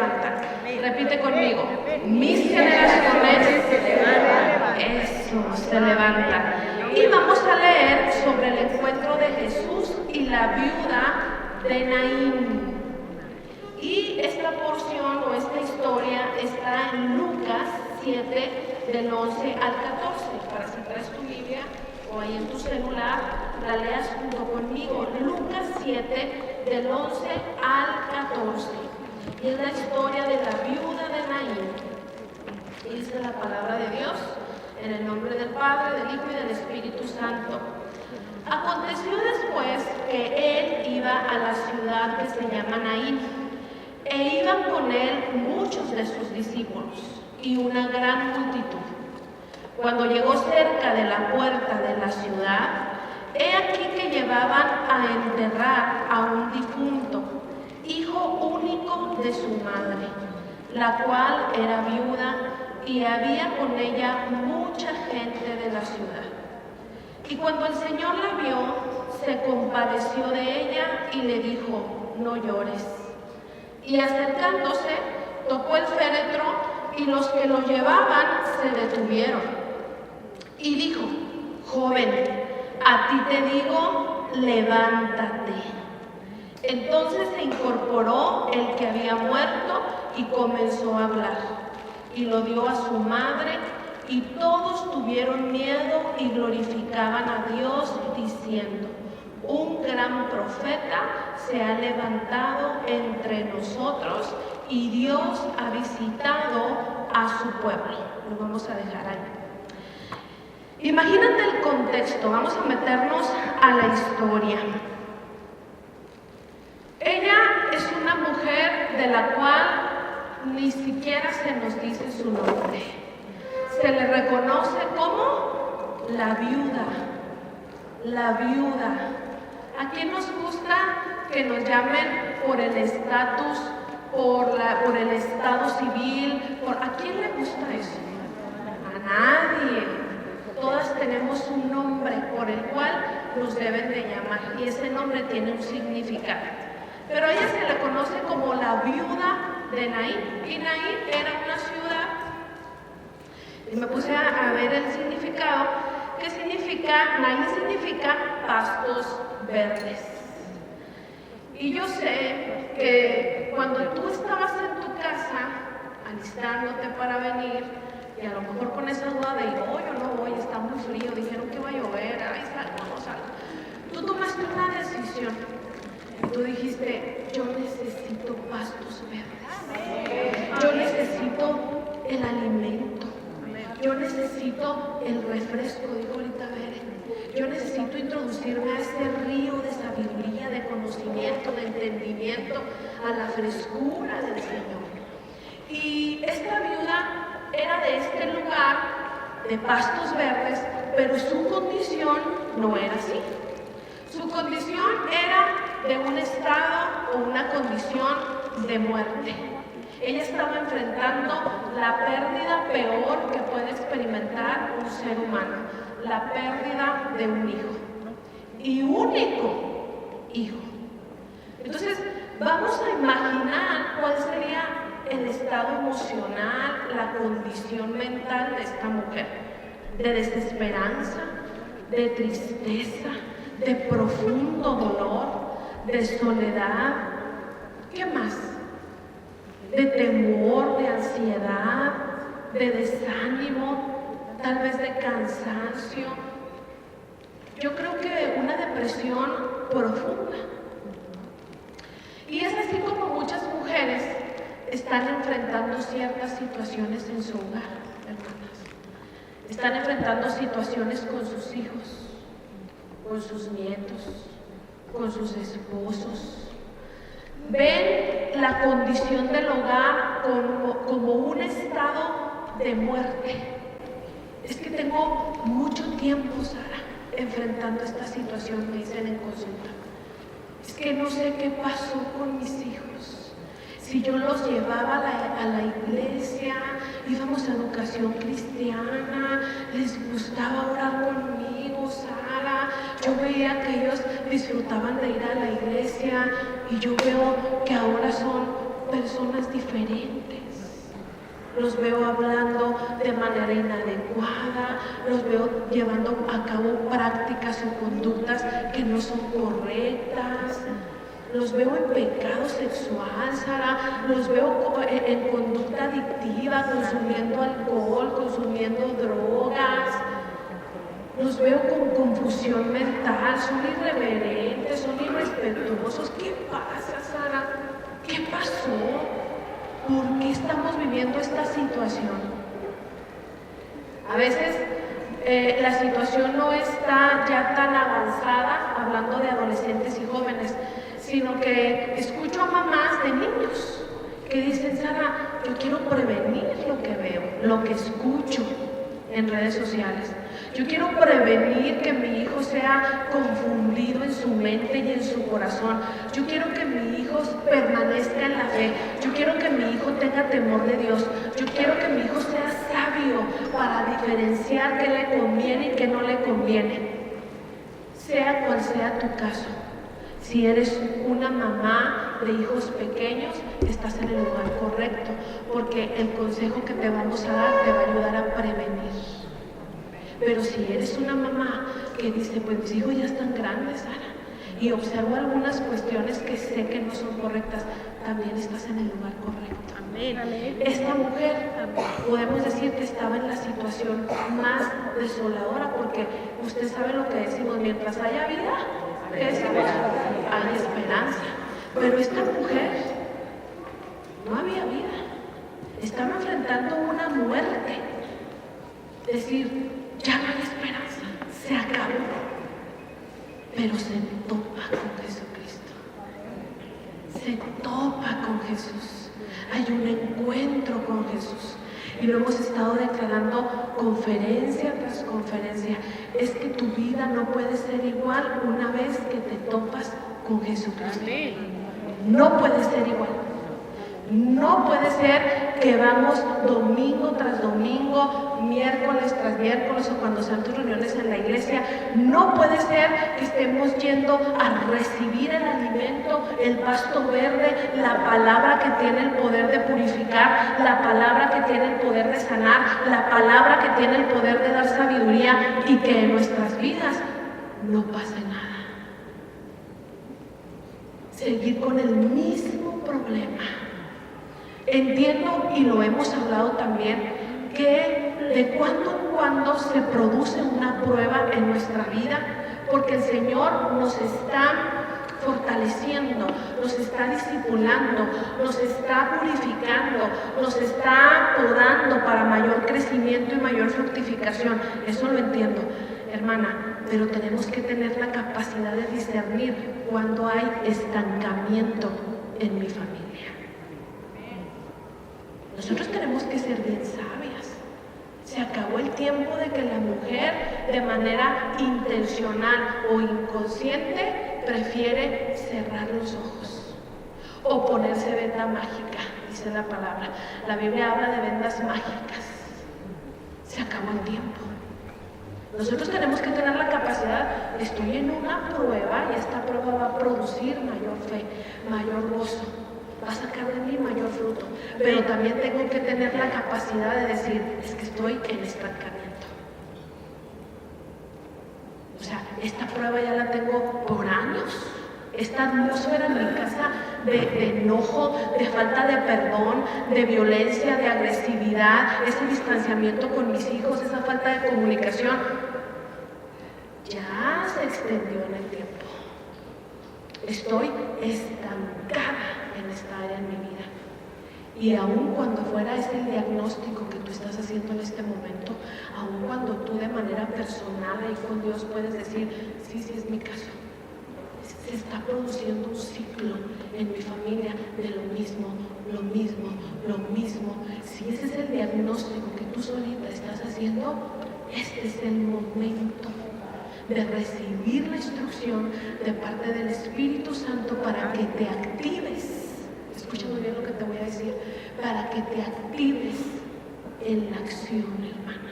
levantan. Repite conmigo, mis generaciones se levantan. Y vamos a leer sobre el encuentro de Jesús y la viuda de Naín. Y esta porción o esta historia está en Lucas 7, del 11 al 14. Para si traes tu Biblia o ahí en tu celular, la leas junto conmigo. Lucas 7, del 11 al 14. Y es la historia de la viuda de Naín. Y dice la palabra de Dios, en el nombre del Padre, del Hijo y del Espíritu Santo. Aconteció después que él iba a la ciudad que se llama Naín, e iban con él muchos de sus discípulos y una gran multitud. Cuando llegó cerca de la puerta de la ciudad, he aquí que llevaban a enterrar a un difunto, hijo único de su madre, la cual era viuda, y había con ella mucha gente de la ciudad. Y cuando el Señor la vio, se compadeció de ella y le dijo: no llores. Y acercándose, tocó el féretro, y los que lo llevaban se detuvieron. Y dijo: joven, a ti te digo, levántate. Entonces se incorporó el que había muerto y comenzó a hablar. Y lo dio a su madre, y todos tuvieron miedo y glorificaban a Dios, diciendo: un gran profeta se ha levantado entre nosotros, y Dios ha visitado a su pueblo. Lo vamos a dejar ahí. Imagínate el contexto, vamos a meternos a la historia. Ella es una mujer de la cual ni siquiera se nos dice su nombre. Se le reconoce como la viuda. La viuda. ¿A quién nos gusta que nos llamen por el estatus, por el estado civil? ¿A quién le gusta eso? A nadie. Todas tenemos un nombre por el cual nos deben de llamar, y ese nombre tiene un significado. Pero a ella se le conoce como la viuda de Naín, y Naín era una ciudad. Y me puse a ver el significado. ¿Qué significa? Naín significa pastos verdes. Y yo sé que cuando tú estabas en tu casa, alistándote para venir, y a lo mejor con esa duda de yo no voy, está muy frío, dijeron que va a llover, ay, salgo, no salgo. Tú tomaste una decisión. Tú dijiste: yo necesito pastos verdes. Yo necesito el alimento. Yo necesito el refresco, dijo ahorita Bere. Yo necesito introducirme a ese río de sabiduría, de conocimiento, de entendimiento, a la frescura del Señor. Y esta viuda era de este lugar, de pastos verdes, pero su condición no era así. Su condición era de un estado o una condición de muerte. Ella estaba enfrentando la pérdida peor que puede experimentar un ser humano, la pérdida de un hijo, y único hijo. Entonces, vamos a imaginar cuál sería el estado emocional, la condición mental de esta mujer: de desesperanza, de tristeza, de profundo dolor, de soledad. ¿Qué más? De temor, de ansiedad, de desánimo, tal vez de cansancio. Yo creo que una depresión profunda. Y es así como muchas mujeres están enfrentando ciertas situaciones en su hogar, hermanas. Están enfrentando situaciones con sus hijos, con sus nietos, con sus esposos. Ven la condición del hogar como un estado de muerte. Es que tengo mucho tiempo, Sara, enfrentando esta situación, me dicen en consulta. Es que no sé qué pasó con mis hijos. Si yo los llevaba a la iglesia, íbamos a educación cristiana, les gustaba orar conmigo, Sara. Yo veía que ellos disfrutaban de ir a la iglesia, y yo veo que ahora son personas diferentes. Los veo hablando de manera inadecuada, los veo llevando a cabo prácticas o conductas que no son correctas. Los veo en pecado sexual, Sara, los veo en conducta adictiva, consumiendo alcohol, consumiendo drogas. Los veo con confusión mental, son irreverentes, son irrespetuosos. ¿Qué pasa, Sara? ¿Qué pasó? ¿Por qué estamos viviendo esta situación? A veces la situación no está ya tan avanzada, hablando de adolescentes y jóvenes, sino que escucho a mamás de niños que dicen: Sara, yo quiero prevenir lo que veo, lo que escucho en redes sociales. Yo quiero prevenir que mi hijo sea confundido en su mente y en su corazón. Yo quiero que mi hijo permanezca en la fe. Yo quiero que mi hijo tenga temor de Dios. Yo quiero que mi hijo sea sabio para diferenciar qué le conviene y qué no le conviene. Sea cual sea tu caso. Si eres una mamá de hijos pequeños, estás en el lugar correcto, porque el consejo que te vamos a dar te va a ayudar a prevenir. Pero si eres una mamá que dice: pues mis hijos ya están grandes, Sara, y observo algunas cuestiones que sé que no son correctas, también estás en el lugar correcto. Amén. Esta mujer, podemos decir que estaba en la situación más desoladora, porque usted sabe lo que decimos: mientras haya vida, ¿qué decimos? Hay esperanza. Pero esta mujer no había vida. Estaba enfrentando una muerte. Es decir, ya no hay esperanza, se acabó. Pero se topa con Jesucristo. Se topa con Jesús. Hay un encuentro con Jesús. Y lo hemos estado declarando conferencia tras conferencia. Es que tu vida no puede ser igual una vez que te topas con Jesucristo. No puede ser igual. No puede ser que vamos domingo tras domingo, miércoles tras miércoles, o cuando sean tus reuniones en la iglesia. No puede ser que estemos yendo a recibir el alimento, el pasto verde, la palabra que tiene el poder de purificar, la palabra que tiene el poder de sanar, la palabra que tiene el poder de dar sabiduría, y que en nuestras vidas no pase nada. Seguir con el mismo problema. Entiendo, y lo hemos hablado también, que de cuando en cuando se produce una prueba en nuestra vida, porque el Señor nos está fortaleciendo, nos está discipulando, nos está purificando, nos está podando para mayor crecimiento y mayor fructificación. Eso lo entiendo, hermana, pero tenemos que tener la capacidad de discernir cuando hay estancamiento en mi familia. Nosotros tenemos que ser bien sabias. Se acabó el tiempo de que la mujer, de manera intencional o inconsciente, prefiere cerrar los ojos o ponerse venda mágica, dice la palabra. La Biblia habla de vendas mágicas. Se acabó el tiempo. Nosotros tenemos que tener la capacidad: estoy en una prueba y esta prueba va a producir mayor fe, mayor gozo, va a sacar de mí mayor fruto. Pero también tengo que tener la capacidad de decir: es que estoy en estancamiento. O sea, esta prueba ya la tengo por años. Esta atmósfera en mi casa de enojo, de falta de perdón, de violencia, de agresividad, ese distanciamiento con mis hijos, esa falta de comunicación, ya se extendió en el tiempo. Estoy estancada en esta área en mi vida. Y aun cuando fuera ese el diagnóstico que tú estás haciendo en este momento, aun cuando tú de manera personal ahí con Dios puedes decir: sí, sí es mi caso, se está produciendo un ciclo en mi familia de lo mismo, lo mismo, lo mismo. Si ese es el diagnóstico que tú solita estás haciendo, este es el momento de recibir la instrucción de parte del Espíritu Santo para que te actives. Escucha muy bien lo que te voy a decir. Para que te actives en la acción, hermana.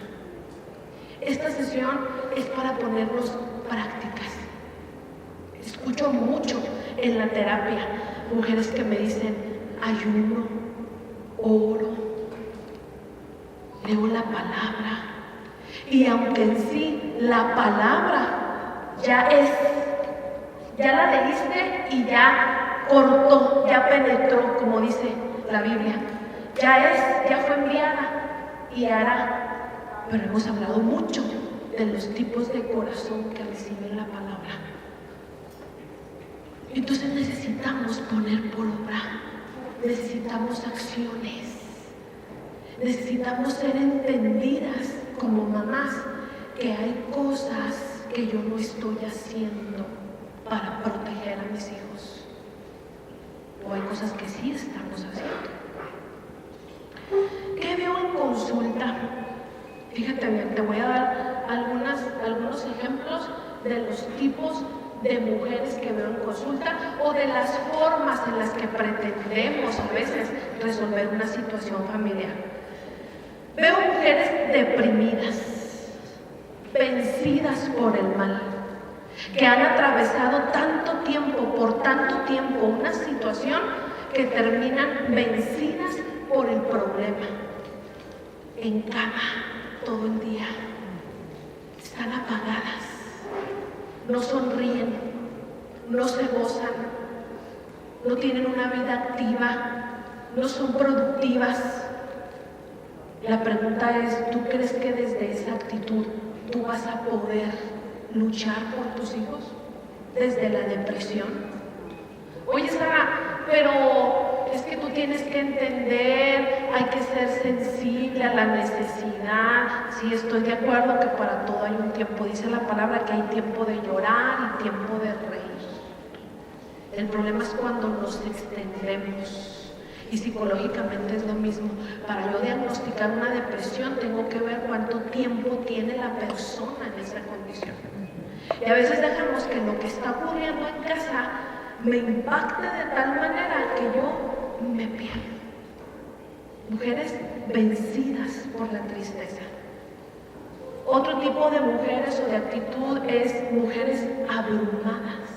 Esta sesión es para ponernos prácticas. Escucho mucho en la terapia mujeres que me dicen: ayuno, oro, leo la palabra. Y aunque en sí la palabra ya la leíste y ya cortó, ya penetró, como dice la Biblia, ya fue enviada y hará. Pero hemos hablado mucho de los tipos de corazón que reciben la palabra. Entonces necesitamos poner por obra, necesitamos acciones, necesitamos ser entendidas como mamás que hay cosas que yo no estoy haciendo para proteger a mis hijos, o hay cosas que sí estamos haciendo. ¿Qué veo en consulta? Fíjate bien, te voy a dar algunos ejemplos de los tipos de mujeres que veo en consulta o de las formas en las que pretendemos a veces resolver una situación familiar. Veo mujeres deprimidas, vencidas por el mal, que han atravesado por tanto tiempo una situación que terminan vencidas por el problema, en cama todo el día, están apagadas, no sonríen, no se gozan, no tienen una vida activa, no son productivas. La pregunta es, ¿tú crees que desde esa actitud tú vas a poder luchar por tus hijos? ¿Desde la depresión? Oye, Sara, pero es que tú tienes que entender, hay que ser sensible a la necesidad. Sí, estoy de acuerdo que para todo hay un tiempo. Dice la palabra que hay tiempo de llorar y tiempo de reír. El problema es cuando nos extendemos. Y psicológicamente es lo mismo. Para yo diagnosticar una depresión tengo que ver cuánto tiempo tiene la persona en esa condición. Y a veces dejamos que lo que está ocurriendo en casa me impacte de tal manera que yo me pierdo. Mujeres vencidas por la tristeza. Otro tipo de mujeres o de actitud es mujeres abrumadas.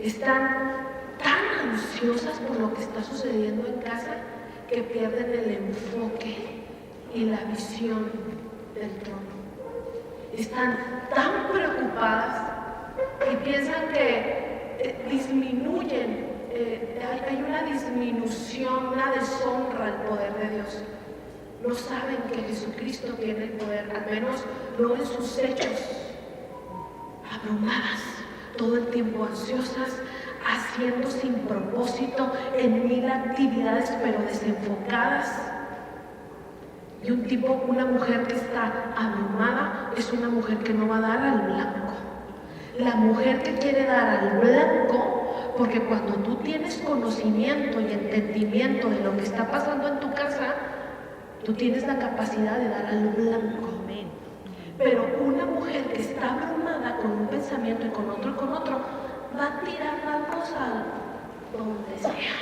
Están tan ansiosas por lo que está sucediendo en casa que pierden el enfoque y la visión del trono. Están tan preocupadas y piensan que disminuyen, hay una disminución, una deshonra al poder de Dios. No saben que Jesucristo tiene el poder, al menos no en sus hechos. Abrumadas, todo el tiempo ansiosas, haciendo sin propósito en 1000 actividades, pero desenfocadas. Y una mujer que está abrumada es una mujer que no va a dar al blanco. La mujer que quiere dar al blanco, porque cuando tú tienes conocimiento y entendimiento de lo que está pasando en tu casa, tú tienes la capacidad de dar al blanco. Pero una mujer que está abrumada con un pensamiento y con otro, va a tirar la cosa donde sea.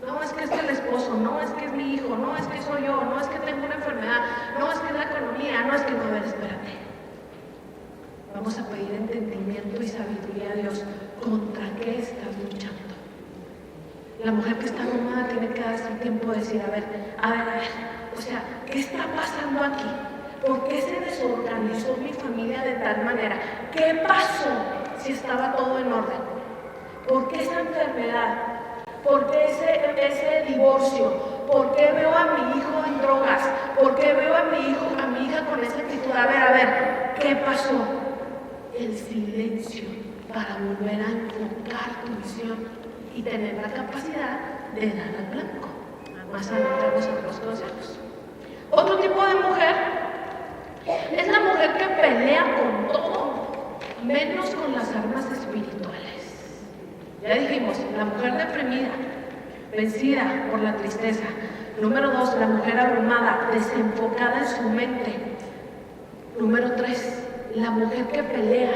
No, es que es el esposo, no, es que es mi hijo, no, es que soy yo, no, es que tengo una enfermedad, no, es que es la economía, no, es que no, a ver, espérate. Vamos a pedir entendimiento y sabiduría a Dios. ¿Contra qué estás luchando? La mujer que está abrumada tiene que darse el tiempo de decir, a ver, o sea, ¿qué está pasando aquí? ¿Por qué se desorganizó mi familia de tal manera? ¿Qué pasó si estaba todo en orden? ¿Por qué esa enfermedad? ¿Por qué ese divorcio? ¿Por qué veo a mi hijo en drogas? ¿Por qué veo a mi hija con esa actitud? A ver, ¿qué pasó? El silencio para volver a enfocar tu visión y tener la capacidad de dar al blanco. Más adelante vamos a los consejos. Otro tipo de mujer es la mujer que pelea con todo, menos con las armas espirituales. Ya dijimos, la mujer deprimida, vencida por la tristeza. Número 2, la mujer abrumada, desenfocada en su mente. Número 3, la mujer que pelea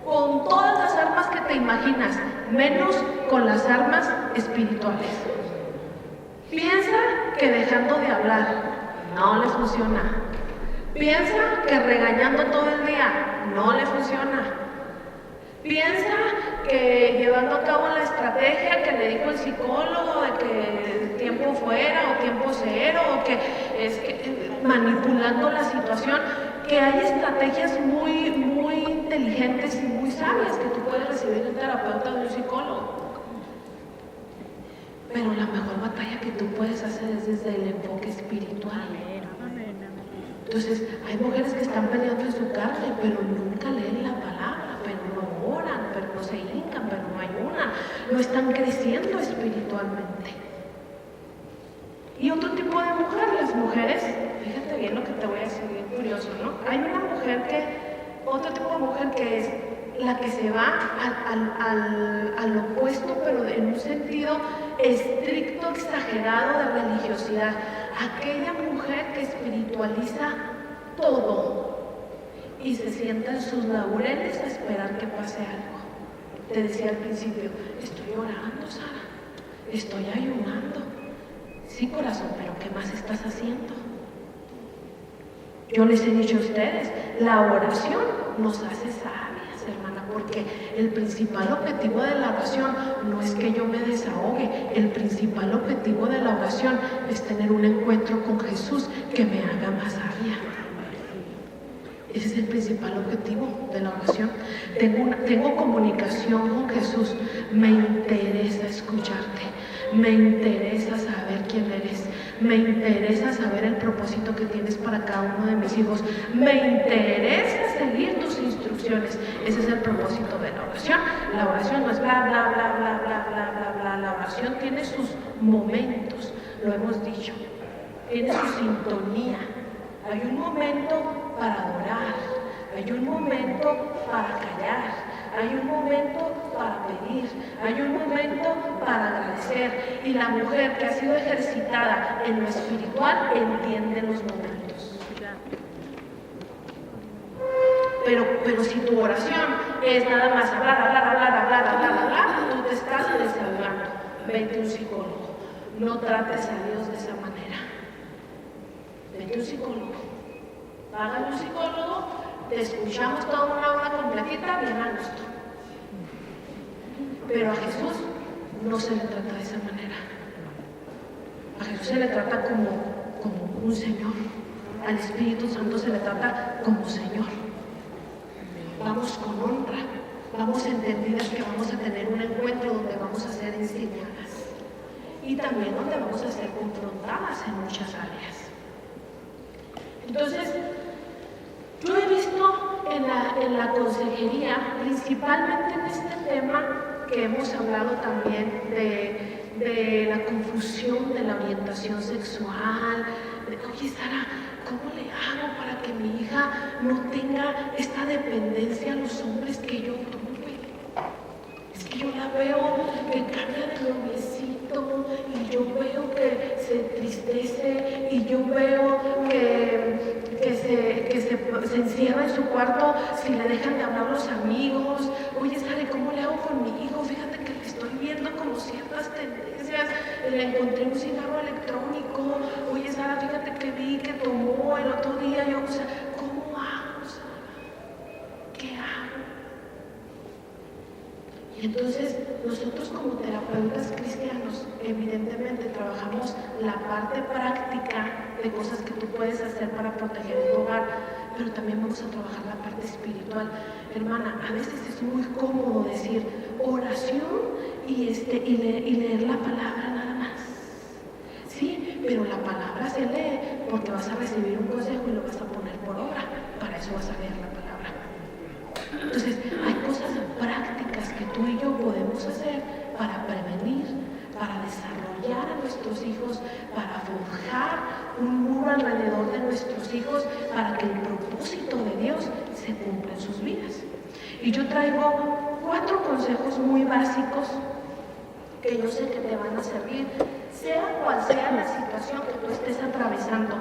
con todas las armas que te imaginas, menos con las armas espirituales. Piensa que dejando de hablar no le funciona. Piensa que regañando todo el día no le funciona. Piensa que llevando a cabo la estrategia estrategia que le dijo el psicólogo de que tiempo fuera o tiempo cero, o que es que manipulando la situación, que hay estrategias muy, muy inteligentes y muy sabias que tú puedes recibir de un terapeuta o de un psicólogo. Pero la mejor batalla que tú puedes hacer es desde el enfoque espiritual. Entonces, hay mujeres que están peleando en su carne, pero nunca leen la palabra, pero no oran, pero no se hincan, pero no ayunan, no están creciendo espiritualmente. Y otro tipo de mujer, las mujeres, fíjate bien lo que te voy a decir, bien curioso, ¿no? Hay una mujer otro tipo de mujer que es la que se va al opuesto, pero en un sentido estricto, exagerado de religiosidad. Aquella mujer que espiritualiza todo y se sienta en sus laureles a esperar que pase algo. Te decía al principio, estoy orando, Sara, estoy ayunando. Sí, corazón, pero ¿qué más estás haciendo? Yo les he dicho a ustedes, la oración nos hace sabias, hermana, porque el principal objetivo de la oración no es que yo me desahogue, el principal objetivo de la oración es tener un encuentro con Jesús que me haga más sabia. Ese es el principal objetivo de la oración. Tengo comunicación con Jesús, me interesa escucharte, me interesa saber quién eres, me interesa saber el propósito que tienes para cada uno de mis hijos, me interesa seguir tus instrucciones. Ese es el propósito de la oración. La oración no es bla, bla, bla, bla, bla, bla, bla, bla. La oración tiene sus momentos, lo hemos dicho, tiene su sintonía. Hay un momento para adorar, hay un momento para callar, hay un momento para pedir, hay un momento para agradecer. Y la mujer que ha sido ejercitada en lo espiritual entiende los momentos. Pero si tu oración es nada más hablar, tú te estás desahogando. Vete a un psicólogo. No trates a Dios de esa manera. Vete a un psicólogo. Págale un psicólogo, te escuchamos toda una hora completita, bien a gusto. Pero a Jesús no se le trata de esa manera. A Jesús se le trata como un Señor. Al Espíritu Santo se le trata como Señor. Vamos con honra, vamos entendidas que vamos a tener un encuentro donde vamos a ser enseñadas y también donde vamos a ser confrontadas en muchas áreas. Entonces, yo he visto en la consejería, principalmente en este tema que hemos hablado también de la confusión de la orientación sexual, oye Sara, ¿cómo le hago para que mi hija no tenga esta dependencia a los hombres que yo tuve? Es que yo la veo que cambia de noviecito y yo veo que se entristece y yo veo que se encierra en su cuarto si le dejan de hablar los amigos. Oye, Sara, ¿cómo le hago con mi hijo? Fíjate que le estoy viendo como ciertas tendencias. Le encontré un cigarro electrónico. Oye, Sara, fíjate que vi que tomó el otro día. O sea, ¿cómo hago, Sara? ¿Qué hago? Y entonces nosotros como terapeutas cristianos evidentemente trabajamos la parte práctica de cosas que tú puedes hacer para proteger tu hogar, pero también vamos a trabajar la parte espiritual. Hermana, a veces es muy cómodo decir oración y leer la palabra nada más. Sí, pero la palabra se lee porque vas a recibir un consejo y lo vas a poner por obra. Para eso vas a leer la palabra. Entonces, hay cosas prácticas que tú y yo podemos hacer para prevenir, para desarrollar a nuestros hijos, para forjar un muro alrededor de nuestros hijos, para que el propósito de Dios se cumpla en sus vidas. Y yo traigo 4 consejos muy básicos que yo sé que te van a servir, sea cual sea la situación que tú estés atravesando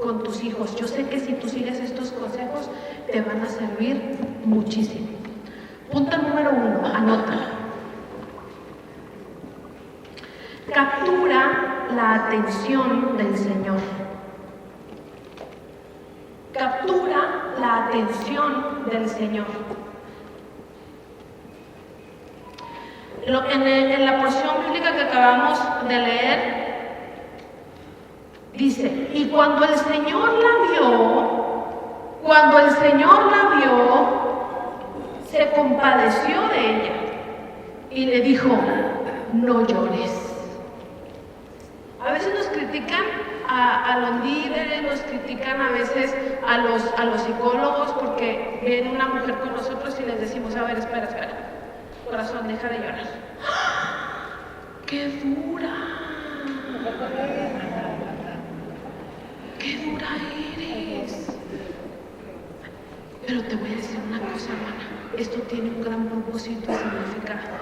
con tus hijos. Yo sé que si tú sigues estos consejos te van a servir muchísimo. Punto número 1, anota. Captura la atención del Señor. Captura la atención del Señor. En la porción bíblica que acabamos de leer, dice, y cuando el Señor la vio, se compadeció de ella y le dijo, no llores. A veces nos critican a los líderes, nos critican a veces a los psicólogos porque viene una mujer con nosotros y les decimos, a ver, espera, corazón, deja de llorar. ¡Qué dura! ¡Qué dura eres! Pero te voy a decir una cosa, hermana, esto tiene un gran propósito y significado.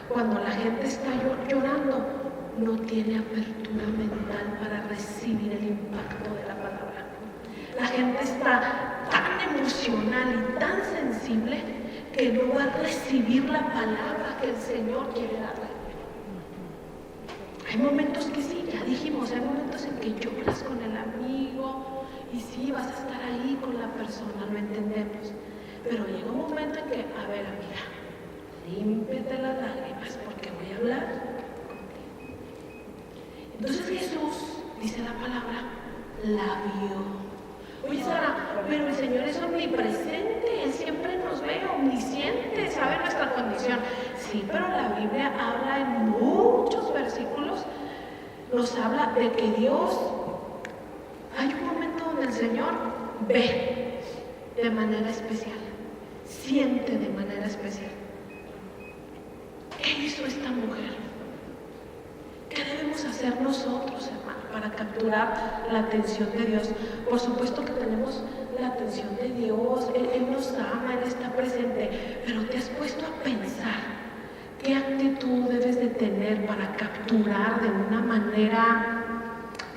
Cuando la gente está llorando, no tiene apertura mental para recibir el impacto de la palabra. La gente está tan emocional y tan sensible que no va a recibir la palabra que el Señor quiere darle. Hay momentos que sí, ya dijimos, hay momentos en que lloras con el amigo y sí, vas a estar ahí con la persona, lo entendemos. Pero llega un momento en que, a ver, amiga, límpiate las lágrimas porque voy a hablar. Entonces Jesús, dice la palabra, la vio. Oye, Sara, pero el Señor es omnipresente, Él siempre nos ve, omnisciente, sabe nuestra condición. Sí, pero la Biblia habla en muchos versículos, nos habla de que Dios, hay un momento donde el Señor ve de manera especial, siente de manera especial. ¿Qué hizo esta mujer? ¿Qué debemos hacer nosotros, hermano, para capturar la atención de Dios? Por supuesto que tenemos la atención de Dios, Él nos ama, Él está presente, pero ¿te has puesto a pensar qué actitud debes de tener para capturar de una manera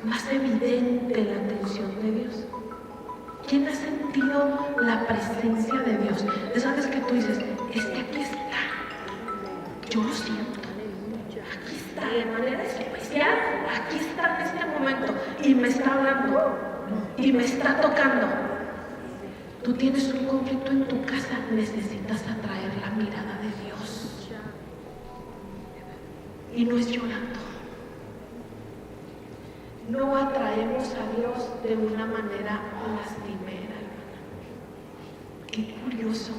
más evidente la atención de Dios? ¿Quién ha sentido la presencia de Dios? ¿Sabes que tú dices, es que aquí está? Yo lo siento. Aquí está, de manera especial, aquí está en este momento y me está hablando y me está tocando. Tú tienes un conflicto en tu casa, necesitas atraer la mirada de Dios y no es llorando. No atraemos a Dios de una manera lastimera, hermana. Qué curioso.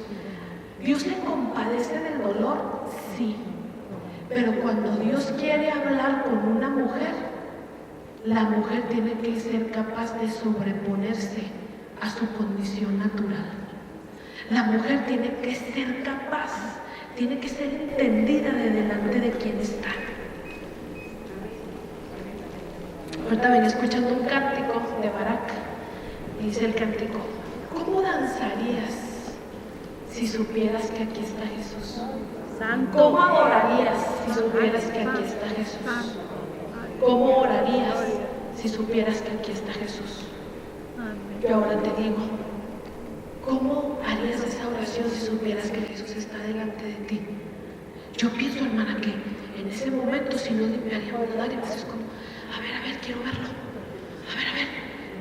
¿Dios se compadece del dolor? Sí. Pero cuando Dios quiere hablar con una mujer, la mujer tiene que ser capaz de sobreponerse a su condición natural. La mujer tiene que ser capaz, tiene que ser entendida de delante de quien está. Ahorita venía escuchando un cántico de Barak y dice el cántico, ¿cómo danzarías si supieras que aquí está Jesús? ¿Cómo adorarías si supieras que aquí está Jesús? ¿Cómo orarías si supieras que aquí está Jesús? Y ahora te digo, ¿cómo harías esa oración si supieras que Jesús está delante de ti? Yo pienso, hermana, que en ese momento si no limpiaríamos las lágrimas, es como, a ver, quiero verlo. A ver,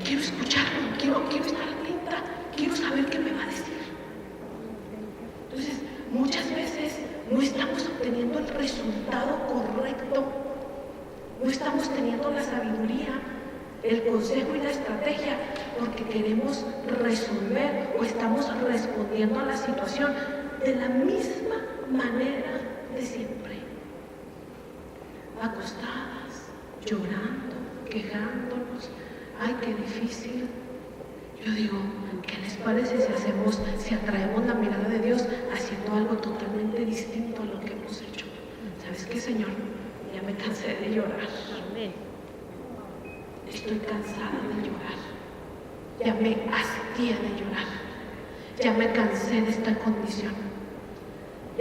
quiero escucharlo, quiero estar atenta, quiero saber qué me va a decir. Entonces, muchas veces no estamos obteniendo el resultado correcto, no estamos teniendo la sabiduría, el consejo y la estrategia porque queremos resolver o estamos respondiendo a la situación de la misma manera de siempre, acostadas, llorando, quejándonos. Ay, qué difícil. Yo digo, ¿qué les parece si atraemos la mirada de Dios haciendo algo totalmente distinto a lo que hemos hecho? ¿Sabes qué, Señor? Ya me cansé de llorar. Estoy cansada de llorar. Ya me hastié de llorar. Ya me cansé de esta condición.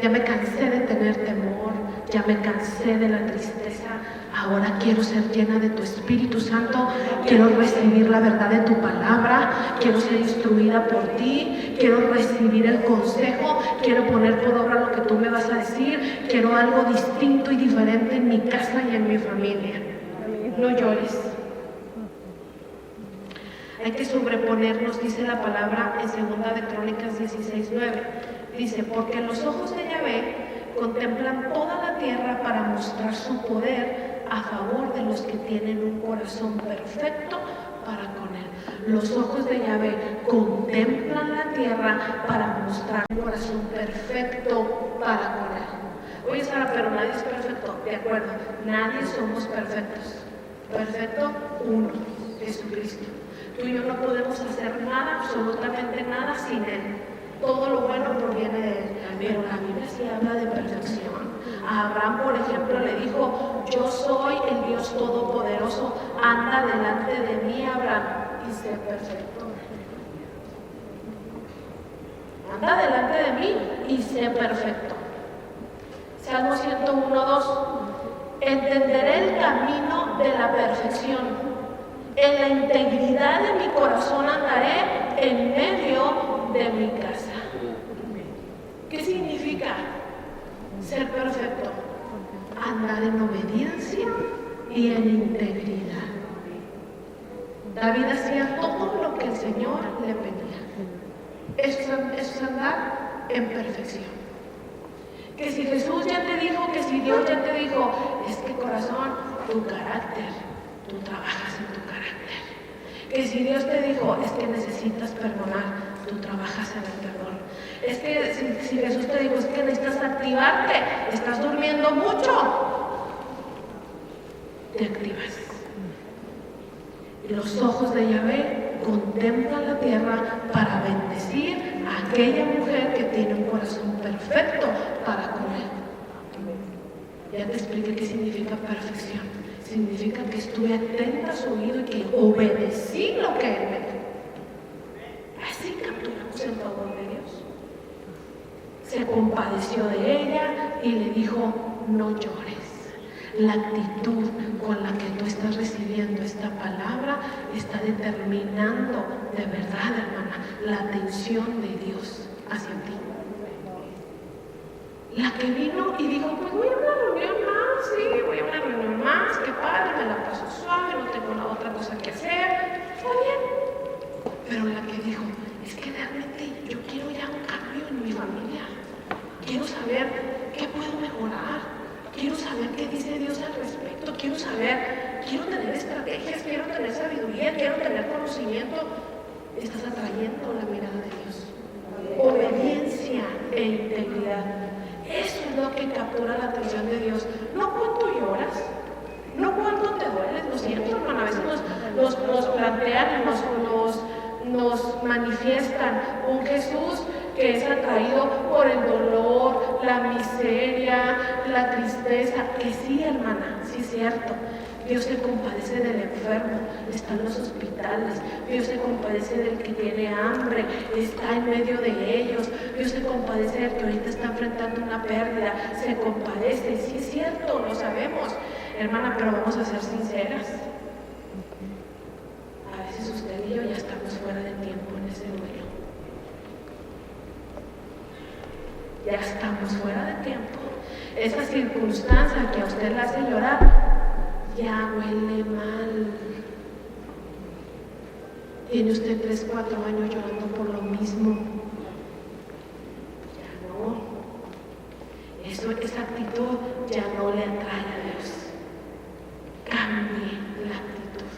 Ya me cansé de tener temor. Ya me cansé de la tristeza. Ahora quiero ser llena de tu Espíritu Santo. Quiero recibir la verdad de tu palabra. Quiero ser instruida por ti. Quiero recibir el consejo. Quiero poner por obra lo que tú me vas a decir. Quiero algo distinto y diferente en mi casa y en mi familia. No llores. Hay que sobreponernos, dice la palabra en 2 de Crónicas 16:9. Dice, porque los ojos de Yahvé contemplan toda la tierra para mostrar su poder a favor de los que tienen un corazón perfecto para con Él. Los ojos de Yahvé contemplan la tierra para mostrar un corazón perfecto para con Él. Oye, Sara, pero nadie es perfecto. De acuerdo, nadie somos perfectos. Perfecto uno, Jesucristo. Tú y yo no podemos hacer nada, absolutamente nada sin Él. Todo lo bueno proviene de Él. Pero la Biblia sí habla de perfección. A Abraham, por ejemplo, le dijo: yo soy el Dios Todopoderoso, anda delante de mí, Abraham, y sé perfecto. Anda delante de mí y sé perfecto. Salmo 101:2. Entenderé el camino de la perfección. En la integridad de mi corazón andaré en medio de mi casa. ¿Qué significa ser perfecto? Andar en obediencia y en integridad. David hacía todo lo que el Señor le pedía. Eso es andar en perfección. Que si Jesús ya te dijo, que si Dios ya te dijo, es que corazón, tu carácter, tú trabajas en tu carácter. Que si Dios te dijo, es que necesitas perdonar, tú trabajas en el perdón. Es que si Jesús te dijo, es que necesitas activarte, estás durmiendo mucho, te activas. Y los ojos de Yahvé contemplan la tierra para bendecir a aquella mujer que tiene un corazón perfecto para con Él. Ya te expliqué qué significa perfección. Significa que estuve atenta a su oído y que obedecí lo que Él me dijo. Así capturamos el favor de Dios. Se compadeció de ella y le dijo: no llores. La actitud con la que tú estás recibiendo esta palabra está determinando de verdad, hermana, la atención de Dios hacia ti. La que vino y dijo: pues voy a una reunión más, sí, voy a una reunión más, qué padre, me la paso suave, no tengo nada otra cosa que hacer, está bien. Pero la que dijo: es que realmente yo quiero ya un cambio en mi familia, quiero saber qué puedo mejorar, quiero saber qué dice Dios al respecto, quiero tener estrategias, quiero tener sabiduría, quiero tener conocimiento. Estás atrayendo la mirada de Dios. Obediencia e integridad. Eso es lo que captura la atención de Dios. No cuánto lloras, no cuánto te dueles. Lo siento, hermano, a veces nos plantean, nos manifiestan un Jesús que es atraído por el dolor, la miseria, la tristeza. Que sí, hermana, sí es cierto. Dios se compadece del enfermo, está en los hospitales. Dios se compadece del que tiene hambre, está en medio de ellos. Dios se compadece del que ahorita está enfrentando una pérdida, se compadece. Sí es cierto, lo sabemos, hermana, pero vamos a ser sinceras. A veces usted y yo ya estamos fuera de tiempo en ese duelo. Ya estamos fuera de tiempo. Esa circunstancia que a usted le hace llorar ya huele mal. Tiene usted 3, 4 años llorando por lo mismo. Ya no. Esa actitud ya no le atrae a Dios. Cambie la actitud.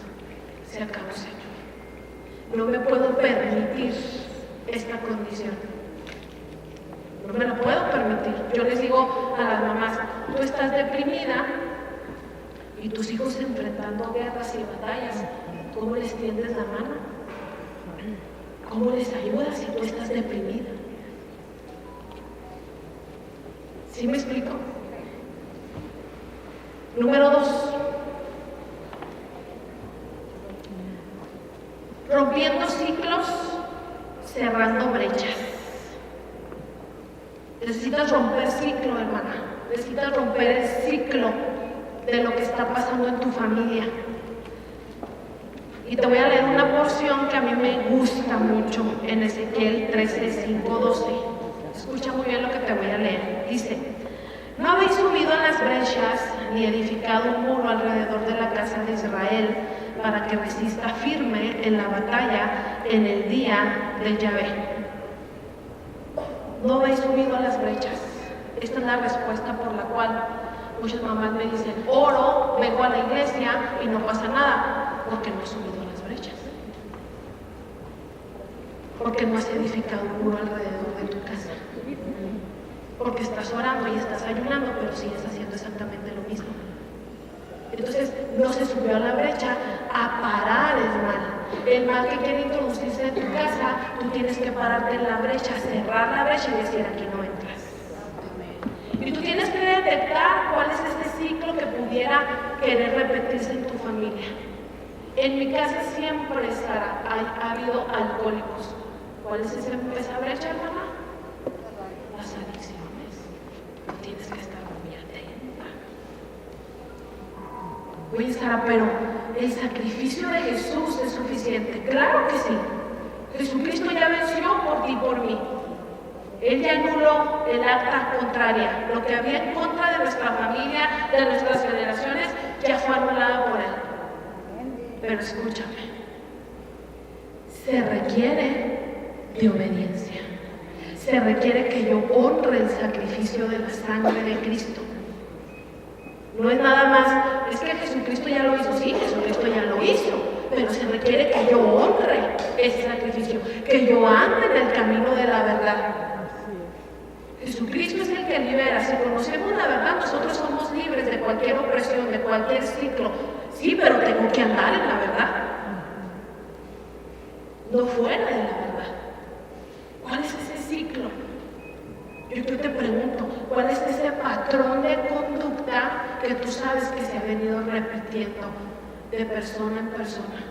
Se acabó, Señor. No me puedo permitir esta condición. No me lo puedo permitir. Yo les digo a las mamás: tú estás deprimida y tus hijos enfrentando guerras y batallas, ¿cómo les tiendes la mano? ¿Cómo les ayudas si tú estás deprimida? ¿Sí me explico? Número 2. Rompiendo ciclos, cerrando brechas. Necesitas romper ciclo, hermana. Necesitas romper el ciclo de lo que está pasando en tu familia. Y te voy a leer una porción que a mí me gusta mucho en Ezequiel 13:5-12. Escucha muy bien lo que te voy a leer. Dice: no habéis subido a las brechas ni edificado un muro alrededor de la casa de Israel para que resista firme en la batalla en el día de Yahvé. No habéis subido a las brechas. Esta es la respuesta por la cual muchas mamás me dicen, oro, vengo a la iglesia y no pasa nada, porque no has subido las brechas. Porque no has edificado un muro alrededor de tu casa. Porque estás orando y estás ayunando, pero sigues haciendo exactamente lo mismo. Entonces no se subió a la brecha a parar el mal. El mal que quiere introducirse en tu casa, tú tienes que pararte en la brecha, cerrar la brecha y decir, aquí no entras. Y tú tienes que detectar cuál es este ciclo que pudiera querer repetirse en tu familia. En mi casa siempre, Sara, ha habido alcohólicos. ¿Cuál es esa brecha, hermana? Las adicciones. Tú tienes que estar muy atenta. Oye, Sara, pero el sacrificio de Jesús es suficiente. Claro que sí. Jesucristo ya venció por ti y por mí. Él ya anuló el acta contraria. Lo que había en contra de nuestra familia, de nuestras generaciones, ya fue anulado por Él. Pero escúchame, se requiere de obediencia. Se requiere que yo honre el sacrificio de la sangre de Cristo. No es nada más, es que Jesucristo ya lo hizo. Sí, Jesucristo ya lo hizo, pero se requiere que yo honre ese sacrificio, que yo ande en el camino de la verdad. Jesucristo es el que libera. Si conocemos la verdad, nosotros somos libres de cualquier opresión, de cualquier ciclo. Sí, pero tengo que andar en la verdad, no fuera de la verdad. ¿Cuál es ese ciclo? Yo te pregunto, ¿cuál es ese patrón de conducta que tú sabes que se ha venido repitiendo de persona en persona?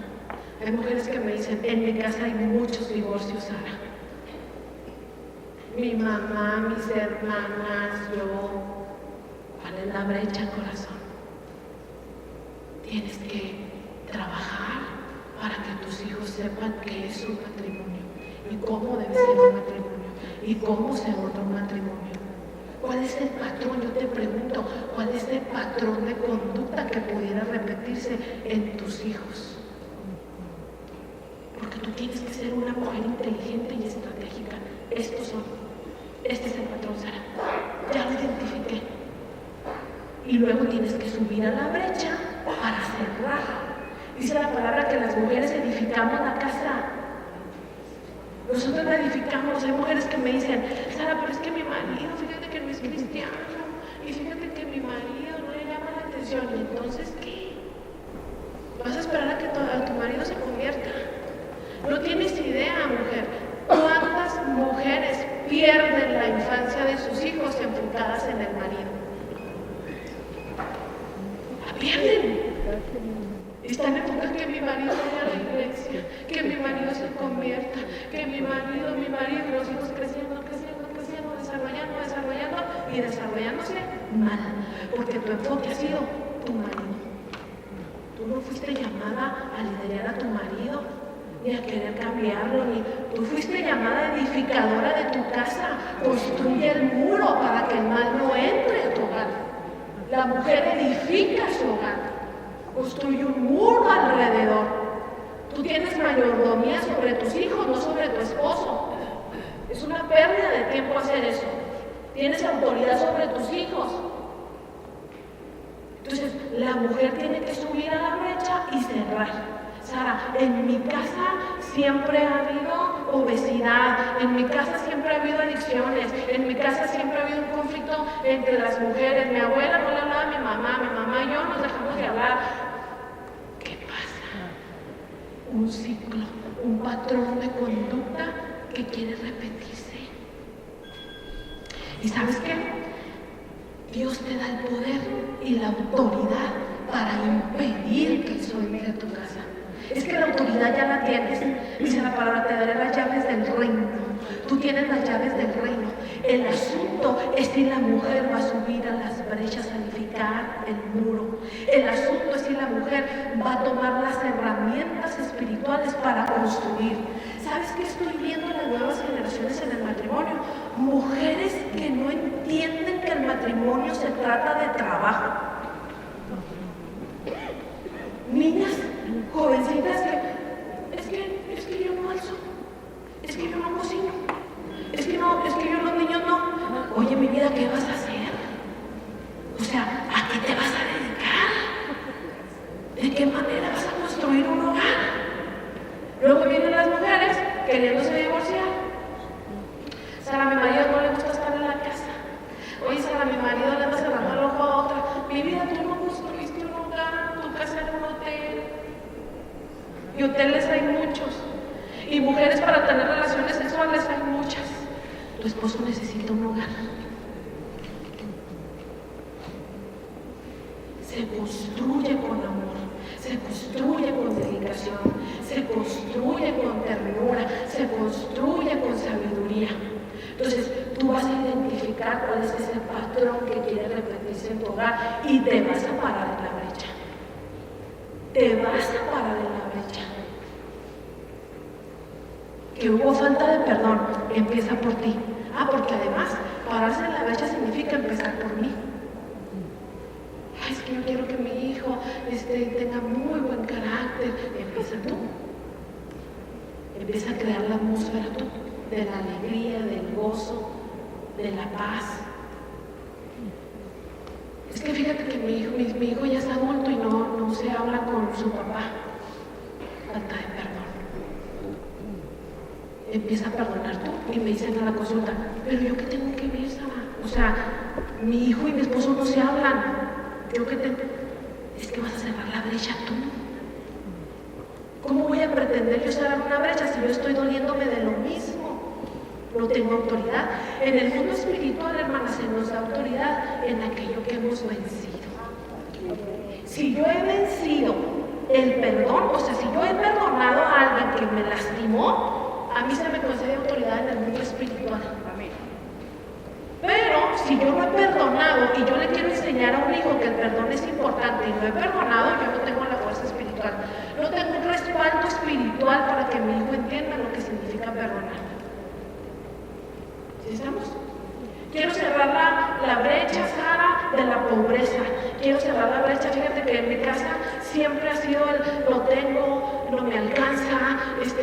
Hay mujeres que me dicen, en mi casa hay muchos divorcios, Sara. Mi mamá, mis hermanas, yo. ¿Cuál es la brecha, corazón? Tienes que trabajar para que tus hijos sepan qué es un matrimonio y cómo debe ser un matrimonio y cómo se honra un matrimonio. ¿Cuál es el patrón? Yo te pregunto, ¿cuál es el patrón de conducta que pudiera repetirse en tus hijos? Porque tú tienes que ser una mujer inteligente y estratégica. Este es el patrón, Sara. Ya lo identifiqué. Y luego tienes que subir a la brecha para cerrar. Dice la palabra que las mujeres edificamos la casa. Nosotros la edificamos. Hay mujeres que me dicen, Sara, pero es que mi marido, fíjate que no es cristiano. Y fíjate que mi marido no le llama la atención. ¿Y entonces qué? ¿Vas a esperar a que tu marido se convierta? No tienes idea, mujer, cuántas mujeres pierden la infancia de sus hijos enfocadas en el marido. La pierden. Están enfocadas que mi marido vaya a la iglesia, que mi marido se convierta, que mi marido, y los hijos creciendo, desarrollando y desarrollándose mal. Porque tu enfoque ha sido tu marido. Tú no fuiste llamada a liderar a tu marido, ni a querer cambiarlo, ni tú fuiste llamada edificadora de tu casa. Construye el muro para que el mal no entre a tu hogar. La mujer edifica su hogar, construye un muro alrededor. Tú tienes mayordomía sobre tus hijos, no sobre tu esposo. Es una pérdida de tiempo hacer eso. Tienes autoridad sobre tus hijos. Entonces, la mujer tiene que subir a la brecha y cerrar. Sara, en mi casa siempre ha habido obesidad, en mi casa siempre ha habido adicciones, en mi casa siempre ha habido un conflicto entre las mujeres. Mi abuela no le hablaba a mi mamá y yo nos dejamos de hablar. ¿Qué pasa? Un ciclo, un patrón de conducta que quiere repetirse. ¿Y sabes qué? Dios te da el poder y la autoridad para impedir que eso entre a tu casa. Es que la autoridad ya la tienes. Dice la palabra, te daré las llaves del reino. Tú tienes las llaves del reino. El asunto es si la mujer va a subir a las brechas a edificar el muro. El asunto es si la mujer va a tomar las herramientas espirituales para construir. ¿Sabes qué estoy viendo en las nuevas generaciones en el matrimonio? Mujeres que no entienden que el matrimonio se trata de trabajo. Niñas, jovencitas que es que yo no alzo, es que yo no cocino, es que yo los niños no. Oye, mi vida, ¿qué vas a hacer? y hoteles hay muchos, y mujeres para tener relaciones sexuales hay muchas. Tu esposo necesita un hogar. Se construye con amor, se construye con dedicación, se construye con ternura, se construye con sabiduría. Entonces tú vas a identificar cuál es ese patrón que quiere repetirse en tu hogar y te vas a parar en la brecha. Te vas a parar en la brecha. Que hubo falta de perdón, empieza por ti. Porque además pararse en la brecha significa empezar por mí. Es que yo quiero que mi hijo tenga muy buen carácter. Empieza tú. Empieza a crear la atmósfera tú, de la alegría, del gozo, de la paz. Es que fíjate que mi hijo ya es adulto y no se habla con su papá. Falta de perdón. Empieza a perdonar tú. Y me dicen a la consulta, pero yo qué tengo que ver, Sara. O sea, mi hijo y mi esposo no se hablan. Yo qué tengo. Es que vas a cerrar la brecha tú. ¿Cómo voy a pretender yo cerrar una brecha si yo estoy doliéndome de lo mismo? No tengo autoridad. En el mundo espiritual, hermanas, se nos da autoridad en aquello que hemos vencido. Si yo he vencido el perdón, o sea, si yo he perdonado a alguien que me lastimó, a mí se me concede autoridad en el mundo espiritual. Pero si yo no he perdonado y yo le quiero enseñar a un hijo que el perdón es importante y no he perdonado, yo no tengo la fuerza espiritual. No tengo un respaldo espiritual para que mi hijo entienda lo que significa perdonar. ¿Sí estamos? Quiero cerrar la brecha, Sara, de la pobreza. Quiero cerrar la brecha. Fíjate que en mi casa siempre ha sido no tengo, no me alcanza.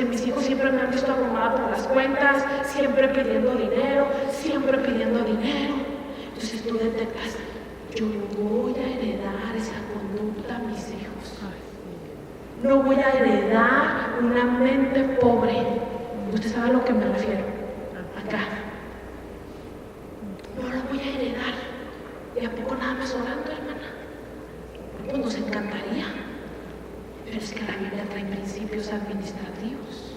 Mis hijos siempre me han visto abrumada por las cuentas, siempre pidiendo dinero, Entonces tú detectas, yo no voy a heredar esa conducta a mis hijos. No voy a heredar una mente pobre. Usted sabe a lo que me refiero. Acá. No la voy a heredar. ¿Y a poco nada más orando, hermana? Pues nos encantaría. Pero es que la Biblia trae principios administrativos.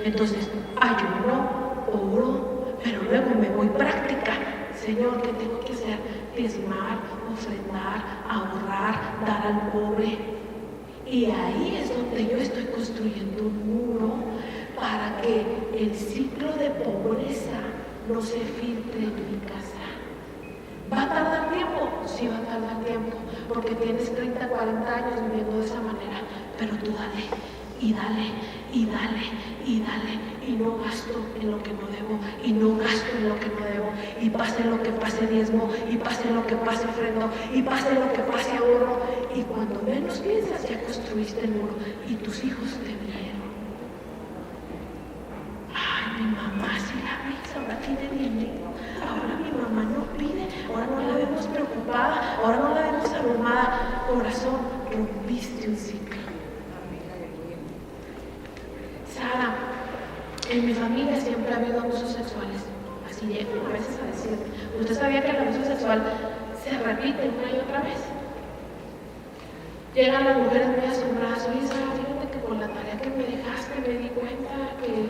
Entonces, ayuno, oro, pero luego me voy práctica. Señor, ¿qué tengo que hacer? Diezmar, ofrendar, ahorrar, dar al pobre. Y ahí es donde yo estoy construyendo un muro para que el ciclo de pobreza no se filtre en mi casa. ¿Va a tardar tiempo? Sí, va a tardar tiempo, porque tienes 30, 40 años viviendo de esa manera, pero tú dale, y dale, y dale, y dale, y no gasto en lo que no debo, y no gasto en lo que no debo, y pase lo que pase diezmo, y pase lo que pase ofrendo, y pase lo que pase ahorro, y cuando menos piensas ya construiste el muro, y tus hijos te vieron. Ay, mi mamá sí la ves, ahora tiene dinero, ahora mi mamá no pide, ahora no la vemos preocupada, ahora no la vemos abrumada. Corazón, rompiste un ciclo. Sara, en mi familia siempre ha habido abusos sexuales. Así llego a veces a decir, ¿usted sabía que el abuso sexual se repite una y otra vez? Llegan las mujeres muy asombradas, oye Sara, fíjate que con la tarea que me dejaste me di cuenta que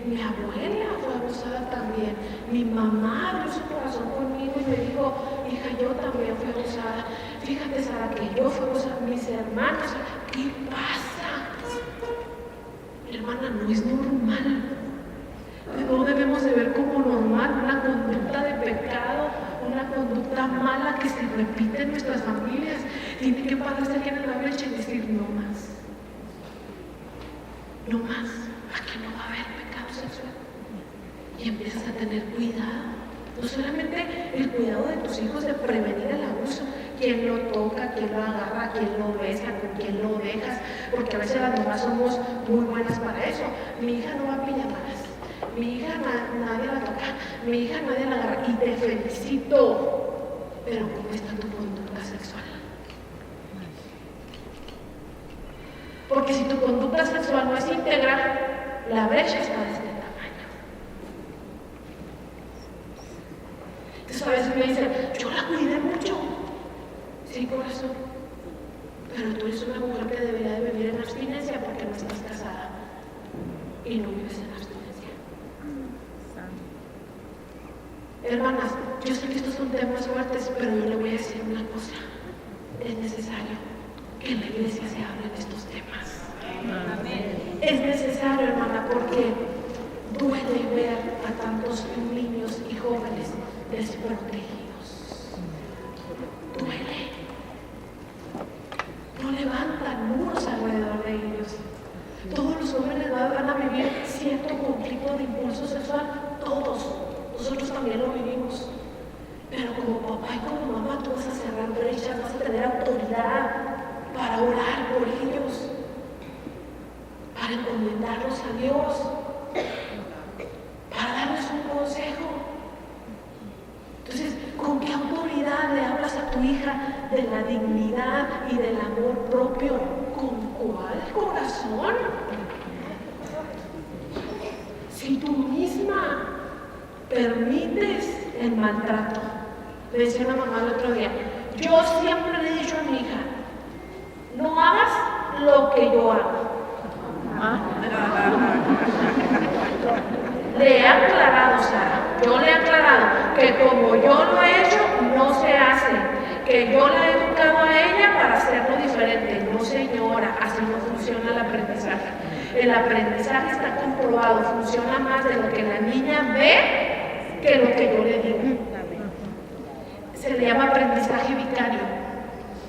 mi abuela fue abusada también. Mi mamá abrió su corazón conmigo y me dijo, hija, yo también fui abusada. Fíjate, Sara, que yo fui abusada, mis hermanos. ¿Qué pasa? Hermana, no es normal. No debemos de ver como normal una conducta de pecado, una conducta mala que se repite en nuestras familias. Tiene que pararse alguien en la brecha y decir, no más. No más. Aquí no va a haber pecado sexual. Y empiezas a tener cuidado. No solamente el cuidado de tus hijos de prevenir el abuso, quién lo toca, quién lo agarra, quién lo besa, con quién lo dejas, porque a veces las mamás somos muy buenas para eso. Mi hija no va a pijamadas, mi hija nadie la toca, mi hija nadie la agarra, y te felicito, pero ¿cómo está tu conducta sexual? Porque si tu conducta sexual no es íntegra, la brecha está de este tamaño. Entonces a veces me dicen, yo la cuidé mucho. Sí, corazón. pero tú eres una mujer que debería de vivir en abstinencia porque no estás casada y no vives en abstinencia. Hermanas, yo sé que estos son temas fuertes, pero yo le voy a decir una cosa. Es necesario que en la iglesia se hablen estos temas. Es necesario, hermana, porque duele ver a tantos niños y jóvenes desprotegidos. Duele. No levantan muros alrededor de ellos. Todos los jóvenes van a vivir cierto conflicto de impulso sexual. Todos. Nosotros también lo vivimos. Pero como papá y como mamá, tú vas a cerrar brechas, vas a tener autoridad para orar por ellos, para encomendarlos a Dios, para darles un consejo. Entonces, ¿con qué autoridad le hablas a tu hija de la dignidad y del amor propio? ¿Con cuál corazón? Si tú misma permites el maltrato. Le decía una mamá el otro día, yo siempre le he dicho a mi hija, no hagas lo que yo hago. Le he aclarado, Sara, yo le he aclarado que como yo lo he hecho, no se hace, que yo la he educado a ella para hacerlo diferente. No, señora, así no funciona el aprendizaje. El aprendizaje está comprobado, funciona más de lo que la niña ve que lo que yo le digo. Se le llama aprendizaje vicario.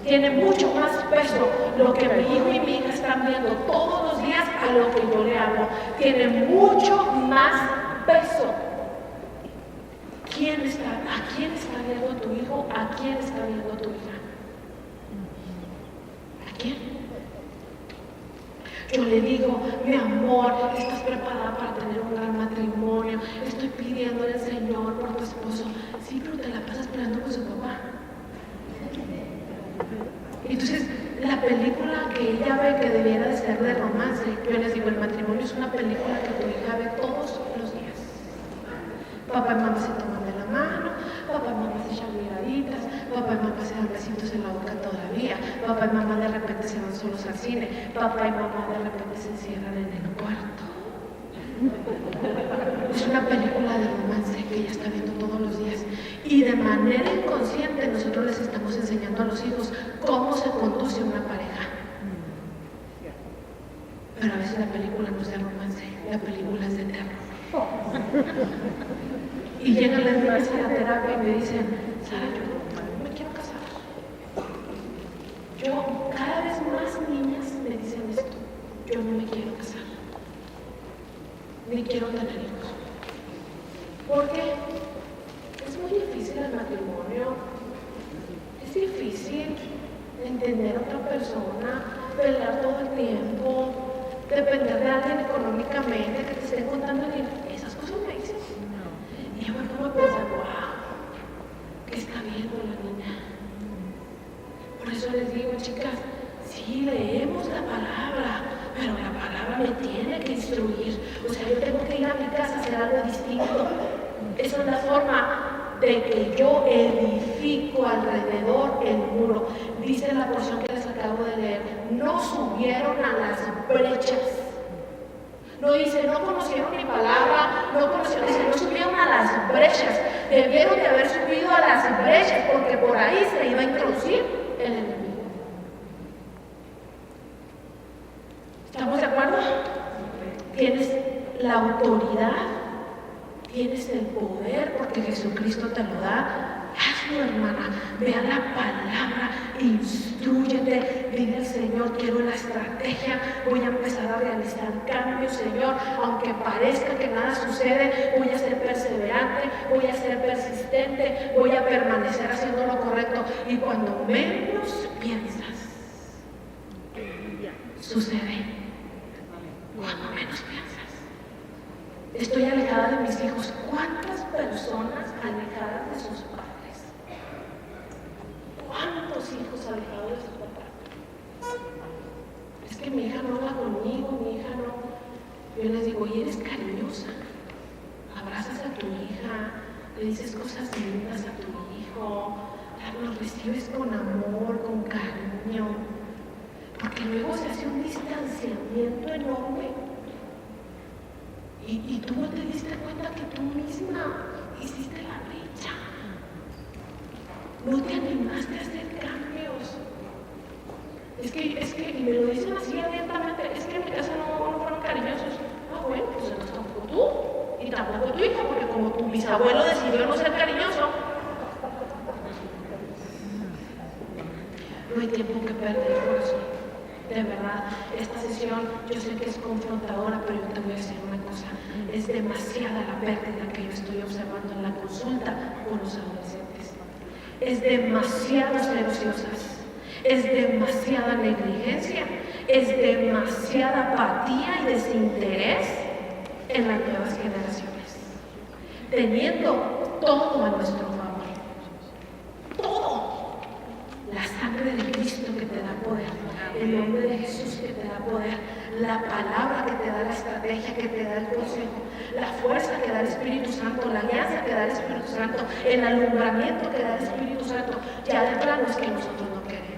Tiene mucho más peso lo que mi hijo y mi hija están viendo todos los días a lo que yo le hablo. Tiene mucho más peso. ¿A quién está viendo tu hijo? ¿A quién está viendo tu hija? ¿A quién? Yo le digo, mi amor, estás preparada para tener un gran matrimonio, estoy pidiéndole al Señor por tu esposo. Sí, pero te la pasas peleando con su papá. Entonces, la película que ella ve que debiera de ser de romance, yo les digo, el matrimonio es una película que tu hija ve todos los días. Papá y mamá se toman de la mano, papá y mamá se echan miraditas, papá y mamá se dan besitos en la boca todavía, papá y mamá de repente se van solos al cine, papá y mamá de repente se encierran en el cuarto. Es una película de romance que ella está viendo todos los días y de manera inconsciente nosotros les estamos enseñando a los hijos cómo se conduce una pareja. Pero a veces la película no es de romance, la película es de terror. Y llegan las niñas a la terapia y me dicen, Sara, yo no me quiero casar. Cada vez más niñas me dicen esto, yo no me quiero casar, ni quiero tener hijos. ¿Por qué? Es muy difícil el matrimonio, es difícil entender a otra persona, pelear todo el tiempo, depender de alguien económicamente, que te estén contando el dinero. Esas cosas me dicen. Y yo me pongo a pensar, wow, ¿qué está viendo la niña? Por eso les digo, chicas, sí leemos la palabra, pero la palabra me tiene que instruir. O sea, yo tengo que ir a mi casa a hacer algo distinto. Esa es la forma de que yo edifico alrededor el muro. Dice la porción que les acabo de leer, no subieron a las brechas. No dice, no conocieron mi palabra, dice, no subieron a las brechas. Debieron de haber subido a las brechas, porque por ahí se iba a introducir el enemigo. ¿Estamos de acuerdo? Tienes la autoridad, tienes el poder, porque Jesucristo te lo da. Hazlo, hermana, ve a la palabra, instrúyete, dile al Señor, quiero la estrategia, voy a empezar a realizar cambios, Señor, aunque parezca que nada sucede, voy a ser perseverante, voy a ser persistente, voy a permanecer haciendo lo correcto, y cuando menos piensas, sucede, cuando menos piensas. Estoy alejada de mis hijos. ¿Cuántas personas alejadas de sus padres? ¿Cuántos hijos alejados de sus papás? Es que mi hija no habla conmigo, mi hija no. Yo les digo, y eres cariñosa. Abrazas a tu hija, le dices cosas lindas a tu hijo, los recibes con amor, con cariño. porque luego se hace un distanciamiento enorme. Y tú no te diste cuenta que tú misma hiciste la brecha. No te animaste a hacer cambios. Es que, y me lo dicen así abiertamente, es que en mi casa no fueron cariñosos. Ah, bueno, pues entonces tampoco tú, y tampoco tu hija, porque como tu bisabuelo decidió no ser cariñoso, no hay tiempo que perder, corazón. De verdad, esta sesión yo sé que es confrontadora, pero yo te voy a decir una cosa. Es demasiada la pérdida que yo estoy observando en la consulta con los adolescentes. Es demasiado ser ociosas. Es demasiada negligencia, es demasiada apatía y desinterés en las nuevas generaciones, teniendo todo a nuestro favor, todo, la sangre de Cristo que te da poder, el nombre de Jesús que te da poder, la palabra que te da la estrategia, que te da el consejo, la fuerza que da el Espíritu Santo, la alianza que da el Espíritu Santo, el alumbramiento que da el Espíritu Santo. Ya de plano es que nosotros no queremos.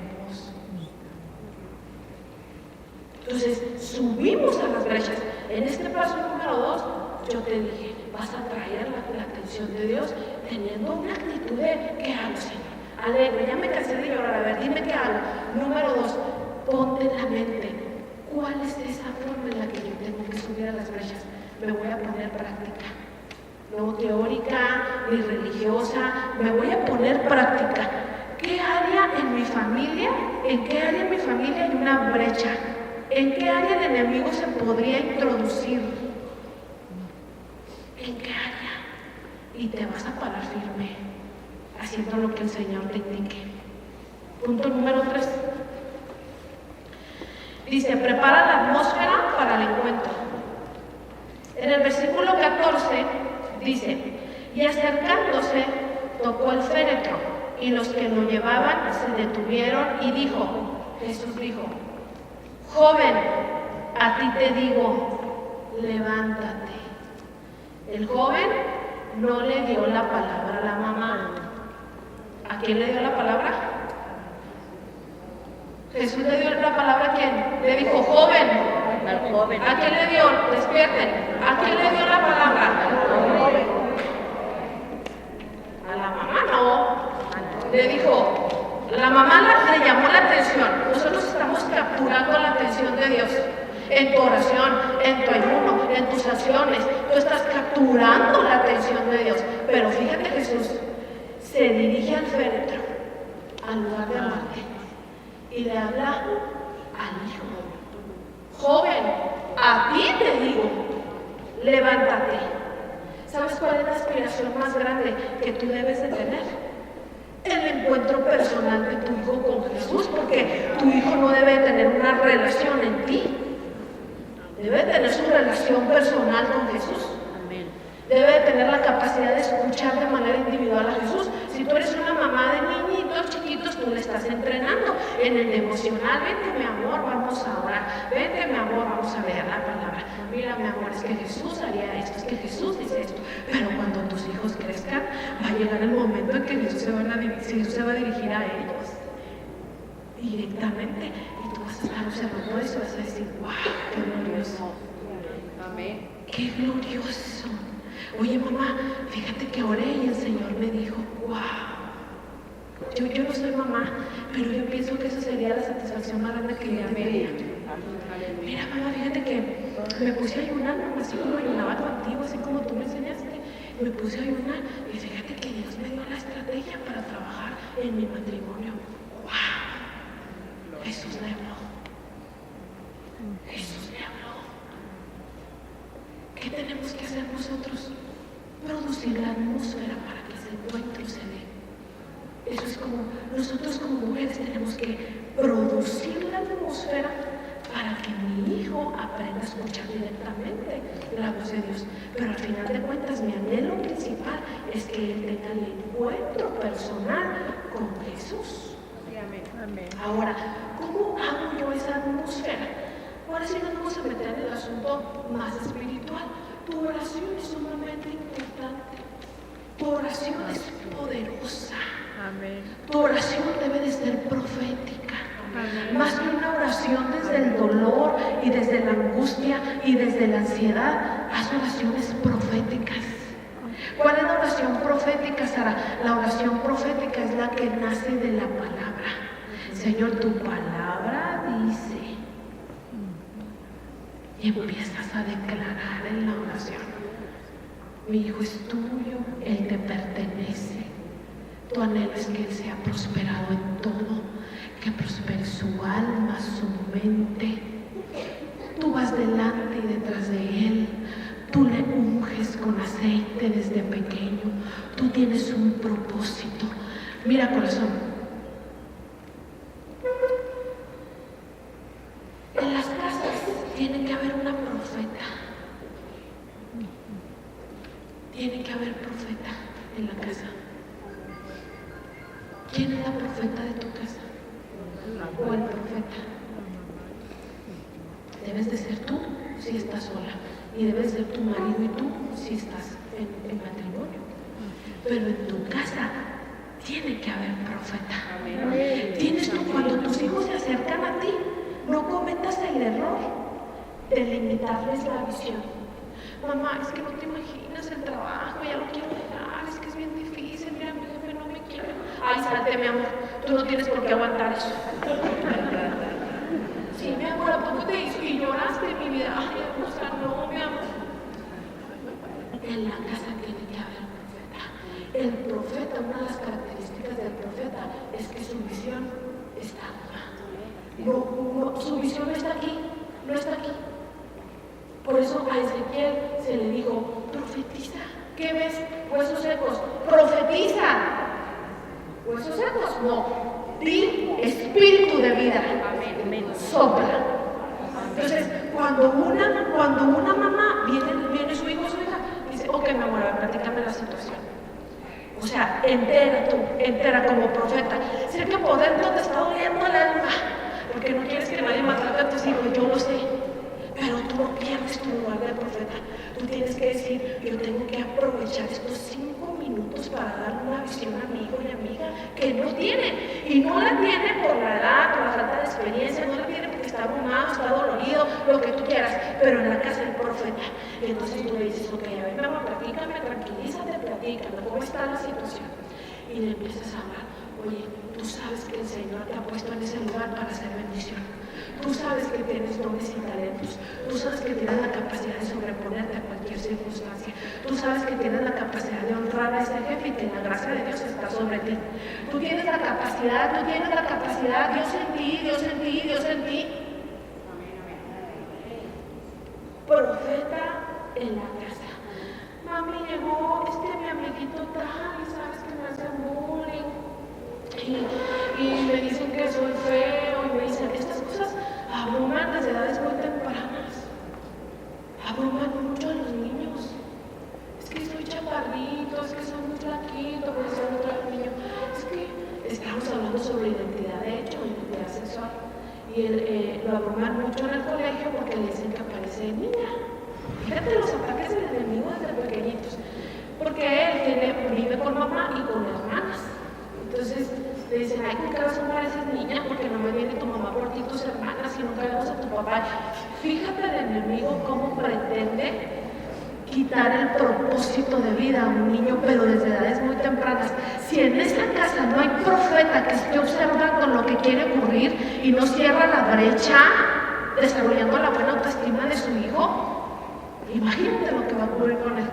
Entonces, subimos a las brechas. En este paso número 2, yo te dije, vas a traer la atención de Dios teniendo una actitud de, ¿qué hago, Señor? Alegre, ya me cansé de llorar, a ver, dime qué hago. Número 2, ponte en la mente, ¿cuál es esa forma en la que yo tengo que subir a las brechas? Me voy a poner práctica. No teórica, ni religiosa, me voy a poner práctica. ¿Qué área en mi familia, en qué área en mi familia hay una brecha? ¿En qué área el enemigo se podría introducir? ¿En qué área? Y te vas a parar firme, haciendo lo que el Señor te indique. Punto número 3. Dice, prepara la atmósfera para el encuentro. En el versículo 14 dice, y acercándose, tocó el féretro, y los que lo llevaban se detuvieron y dijo, Jesús dijo, joven, a ti te digo, levántate. El joven no le dio la palabra a la mamá. ¿A quién le dio la palabra? Jesús le dio la palabra a quién. Le dijo, joven. Al joven. ¿A quién le dio? Despierten. ¿A quién le dio la palabra? A la mamá no. Le dijo, la mamá le llamó la atención. Nosotros estamos capturando la atención de Dios. En tu oración, en tu ayuno, en tus acciones. Tú estás capturando la atención de Dios. Pero fíjate, Jesús se dirige al féretro, al lugar de muerte, y le habla al hijo. Joven, a ti te digo, levántate. ¿Sabes cuál es la aspiración más grande que tú debes de tener? El encuentro personal de tu hijo con Jesús, porque tu hijo no debe tener una relación en ti, debe tener su relación personal con Jesús. Debe tener la capacidad de escuchar de manera individual a Jesús. Si tú eres una mamá de niñitos chiquitos, tú le estás entrenando en el emocional. Vente, mi amor, vamos a orar. Vente, mi amor, vamos a leer la palabra. Mira, mi amor, es que Jesús haría esto, es que Jesús dice esto. Pero cuando tus hijos crezcan, va a llegar el momento en que Jesús se va a dirigir a ellos directamente. Y tú vas a estar observando eso y vas a decir, wow, qué glorioso. Amén. Qué glorioso. Oye, mamá, fíjate que oré y el Señor me dijo, wow. Yo no soy mamá, pero yo pienso que eso sería la satisfacción más grande que yo tendría. Mira, mamá, fíjate que me puse a ayunar, mamá, así como ayunaba contigo, así como tú me enseñaste. Me puse a ayunar y fíjate que Dios me dio la estrategia para trabajar en mi matrimonio. ¡Wow! Jesús le habló. Jesús le habló. ¿Qué tenemos que hacer nosotros? Producir la atmósfera para que ese encuentro se dé. Eso es como, nosotros como mujeres tenemos que producir la atmósfera para que mi hijo aprenda a escuchar directamente la voz de Dios. Pero al final de cuentas, mi anhelo principal es que él tenga el encuentro personal con Jesús. Amén. Ahora, ¿cómo hago yo esa atmósfera? Ahora sí nos vamos a meter en el asunto más espiritual. Tu oración es sumamente importante. Tu oración es poderosa. Amén. Tu oración debe de ser profética. Amén. Más que una oración oración desde el dolor y desde la angustia y desde la ansiedad, haz oraciones proféticas. ¿Cuál es la oración profética, Sara? La oración profética es la que nace de la palabra. Señor, tu palabra dice. Y empiezas a declarar en la oración: mi hijo es tuyo, él te pertenece. Tu anhelo es que él sea prosperado en todo, que prospere su alma, su mente. Tú vas delante y detrás de él. Tú le unges con aceite desde pequeño. Tú tienes un propósito. Mira, corazón, en las casas tiene que haber una profeta. Tiene que haber profeta en la casa. ¿Quién es la profeta de tu casa? ¿O el profeta? Debes de ser tú si estás sola, y debes ser tu marido y tú si estás en matrimonio. Pero en tu casa tiene que haber profeta. Tienes tú, cuando tus hijos se acercan a ti, no cometas el error de limitarles la visión. Mamá, es que no te imaginas el trabajo, ya lo quiero dejar, es que es bien difícil, mira, mi jefe no me quiere. Ay, salte, mi amor, tú no tienes por qué aguantar eso. Sí, mi amor, ¿a poco te hizo? Y lloraste, mi vida. Ay, hermosa, no, mi amor. En la casa tiene que haber profeta. El profeta, una de las características del profeta es que su visión está arriba. Su visión no está aquí, no está aquí. Por eso a Ezequiel se le dijo: profetiza. ¿Qué ves? Huesos secos. Profetiza. ¿Huesos secos? No. Di espíritu de vida. Sopla. Entonces, cuando una mamá viene su hijo o su hija, dice: ok, mi amor, platícame la situación. O sea, entera como profeta. Sé que por dentro te está doliendo el alma, porque no quieres que nadie maltrate a tus hijos, yo lo sé. Pero tú no pierdes tu lugar de profeta. Tú tienes que decir: yo tengo que aprovechar estos 5 minutos para dar una visión a mi hijo y amiga que no tiene. Y no la tiene por la edad, por la falta de experiencia, no la tiene porque está abrumado, está dolorido, lo que tú quieras. Pero en la casa del profeta. Y entonces tú le dices: ok, a ver, mi amor, platícame, tranquilízate, platícame, ¿cómo está la situación? Y le empiezas a hablar: oye, tú sabes que el Señor te ha puesto en ese lugar para hacer bendición. Tú sabes que tienes dones y talentos. Tú sabes que tienes la capacidad de sobreponerte a cualquier circunstancia. Tú sabes que tienes la capacidad de honrar a ese jefe y que la gracia de Dios está sobre ti. Tú tienes la capacidad, Dios en ti, Dios en ti, Dios en ti. Profeta en la casa. Mami, llegó mi amiguito tal, y sabes que me hace bullying. Y me dicen que soy feo, y me dicen estas cosas. Abruman desde edades muy tempranas. Abruman mucho a los niños. Es que soy chaparrito, es que soy muy flaquito, porque soy muy flaco niño. Es que estamos hablando sobre identidad de hecho, identidad sexual. Y lo abruman mucho en el colegio porque le dicen que parece niña. Fíjate los ataques del enemigo desde pequeñitos. Porque él vive con mamá y con hermanas. Entonces le dicen: ay, ¿con qué razón pareces niña? Porque no me viene tu mamá por ti, tus hermanas, y nunca vemos a tu papá. Fíjate el enemigo cómo pretende quitar el propósito de vida a un niño, pero desde edades muy tempranas. Si en esa casa no hay profeta que esté observando lo que quiere ocurrir y no cierra la brecha, desarrollando la buena autoestima de su hijo, imagínate lo que va a ocurrir con él.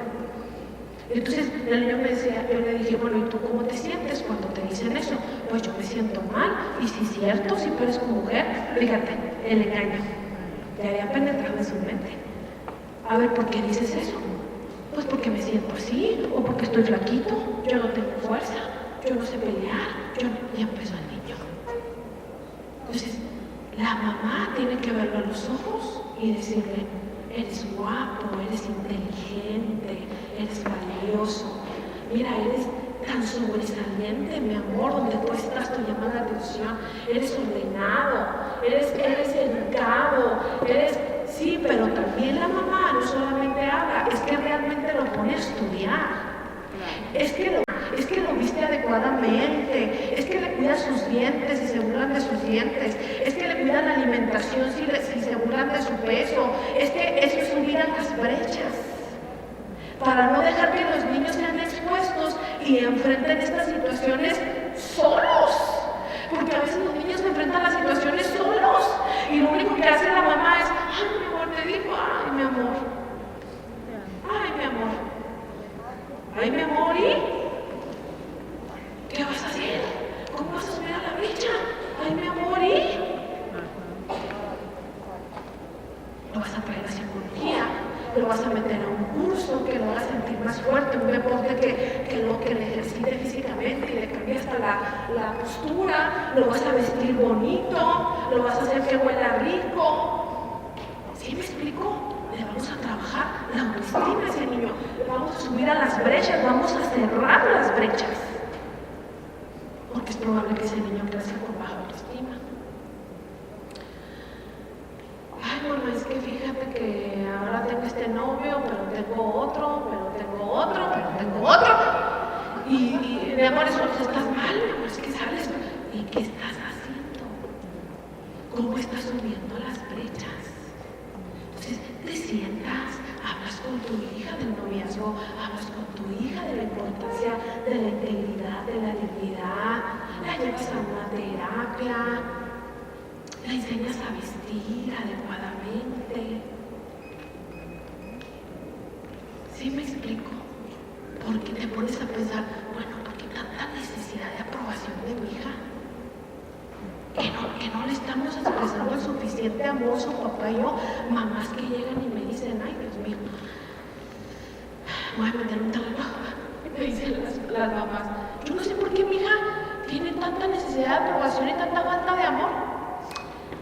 Entonces el niño me decía, yo le dije: bueno, ¿y tú cómo te sientes cuando te dicen eso? Pues yo me siento mal, y si es cierto, si tú eres mujer, fíjate, el engaño ya había penetrado en su mente. A ver, ¿por qué dices eso? Pues porque me siento así, o porque estoy flaquito, yo no tengo fuerza, yo no sé pelear, ya empezó el niño. Entonces, la mamá tiene que verlo a los ojos y decirle: eres guapo, eres inteligente, eres valioso. Mira, eres tan sobresaliente, mi amor, donde tú estás te llama la atención. Eres ordenado, eres educado, sí, pero también la mamá no solamente habla, es que realmente lo pone a estudiar. Es que lo viste adecuadamente, es que le cuida sus dientes y se burlan de sus dientes, es que le cuida la alimentación. alimentación si se burlan de su peso. Es que eso es subir a las brechas. Para no dejar que los niños sean expuestos y enfrenten estas situaciones solos. Porque a veces los niños se enfrentan a situaciones solos. Y lo único que hace la mamá es, ay, mi amor, te dijo, ay, mi amor. Ay, mi amor. Ay, mi amor, ¿y qué vas a hacer? ¿Cómo vas a subir a la brecha? Ay, mi amor, ¿y lo vas a traer a psicología? Lo vas a meter a un curso que lo haga sentir más fuerte, un deporte que le ejercite físicamente y le cambie hasta la postura, lo vas a vestir bonito, lo vas a hacer que huela rico. ¿Sí me explico? Le vamos a trabajar la autoestima a ese niño, le vamos a subir a las brechas, vamos a cerrar las brechas, porque es probable que ese niño crezca con baja autoestima. Ay, mamá, es que fíjate que ahora tengo este novio, pero tengo otro, pero tengo otro, pero tengo otro. Y mi amor, eso estás mal, mi amor, es que sales. ¿Y qué estás haciendo? ¿Cómo estás subiendo las brechas? Entonces, te sientas, hablas con tu hija del noviazgo, hablas con tu hija de la importancia de la integridad, de la dignidad, la llevas a una terapia, la enseñas a vestir adecuadamente. ¿Sí me explico? Porque te pones a pensar, bueno, ¿por qué tanta necesidad de aprobación de mi hija? Que no le estamos expresando el suficiente amor, su papá y yo, mamás que llegan y me dicen, ay, Dios mío, voy a meter un terreno, me dicen las mamás, yo no sé por qué mi hija tiene tanta necesidad de aprobación y tanta falta de amor.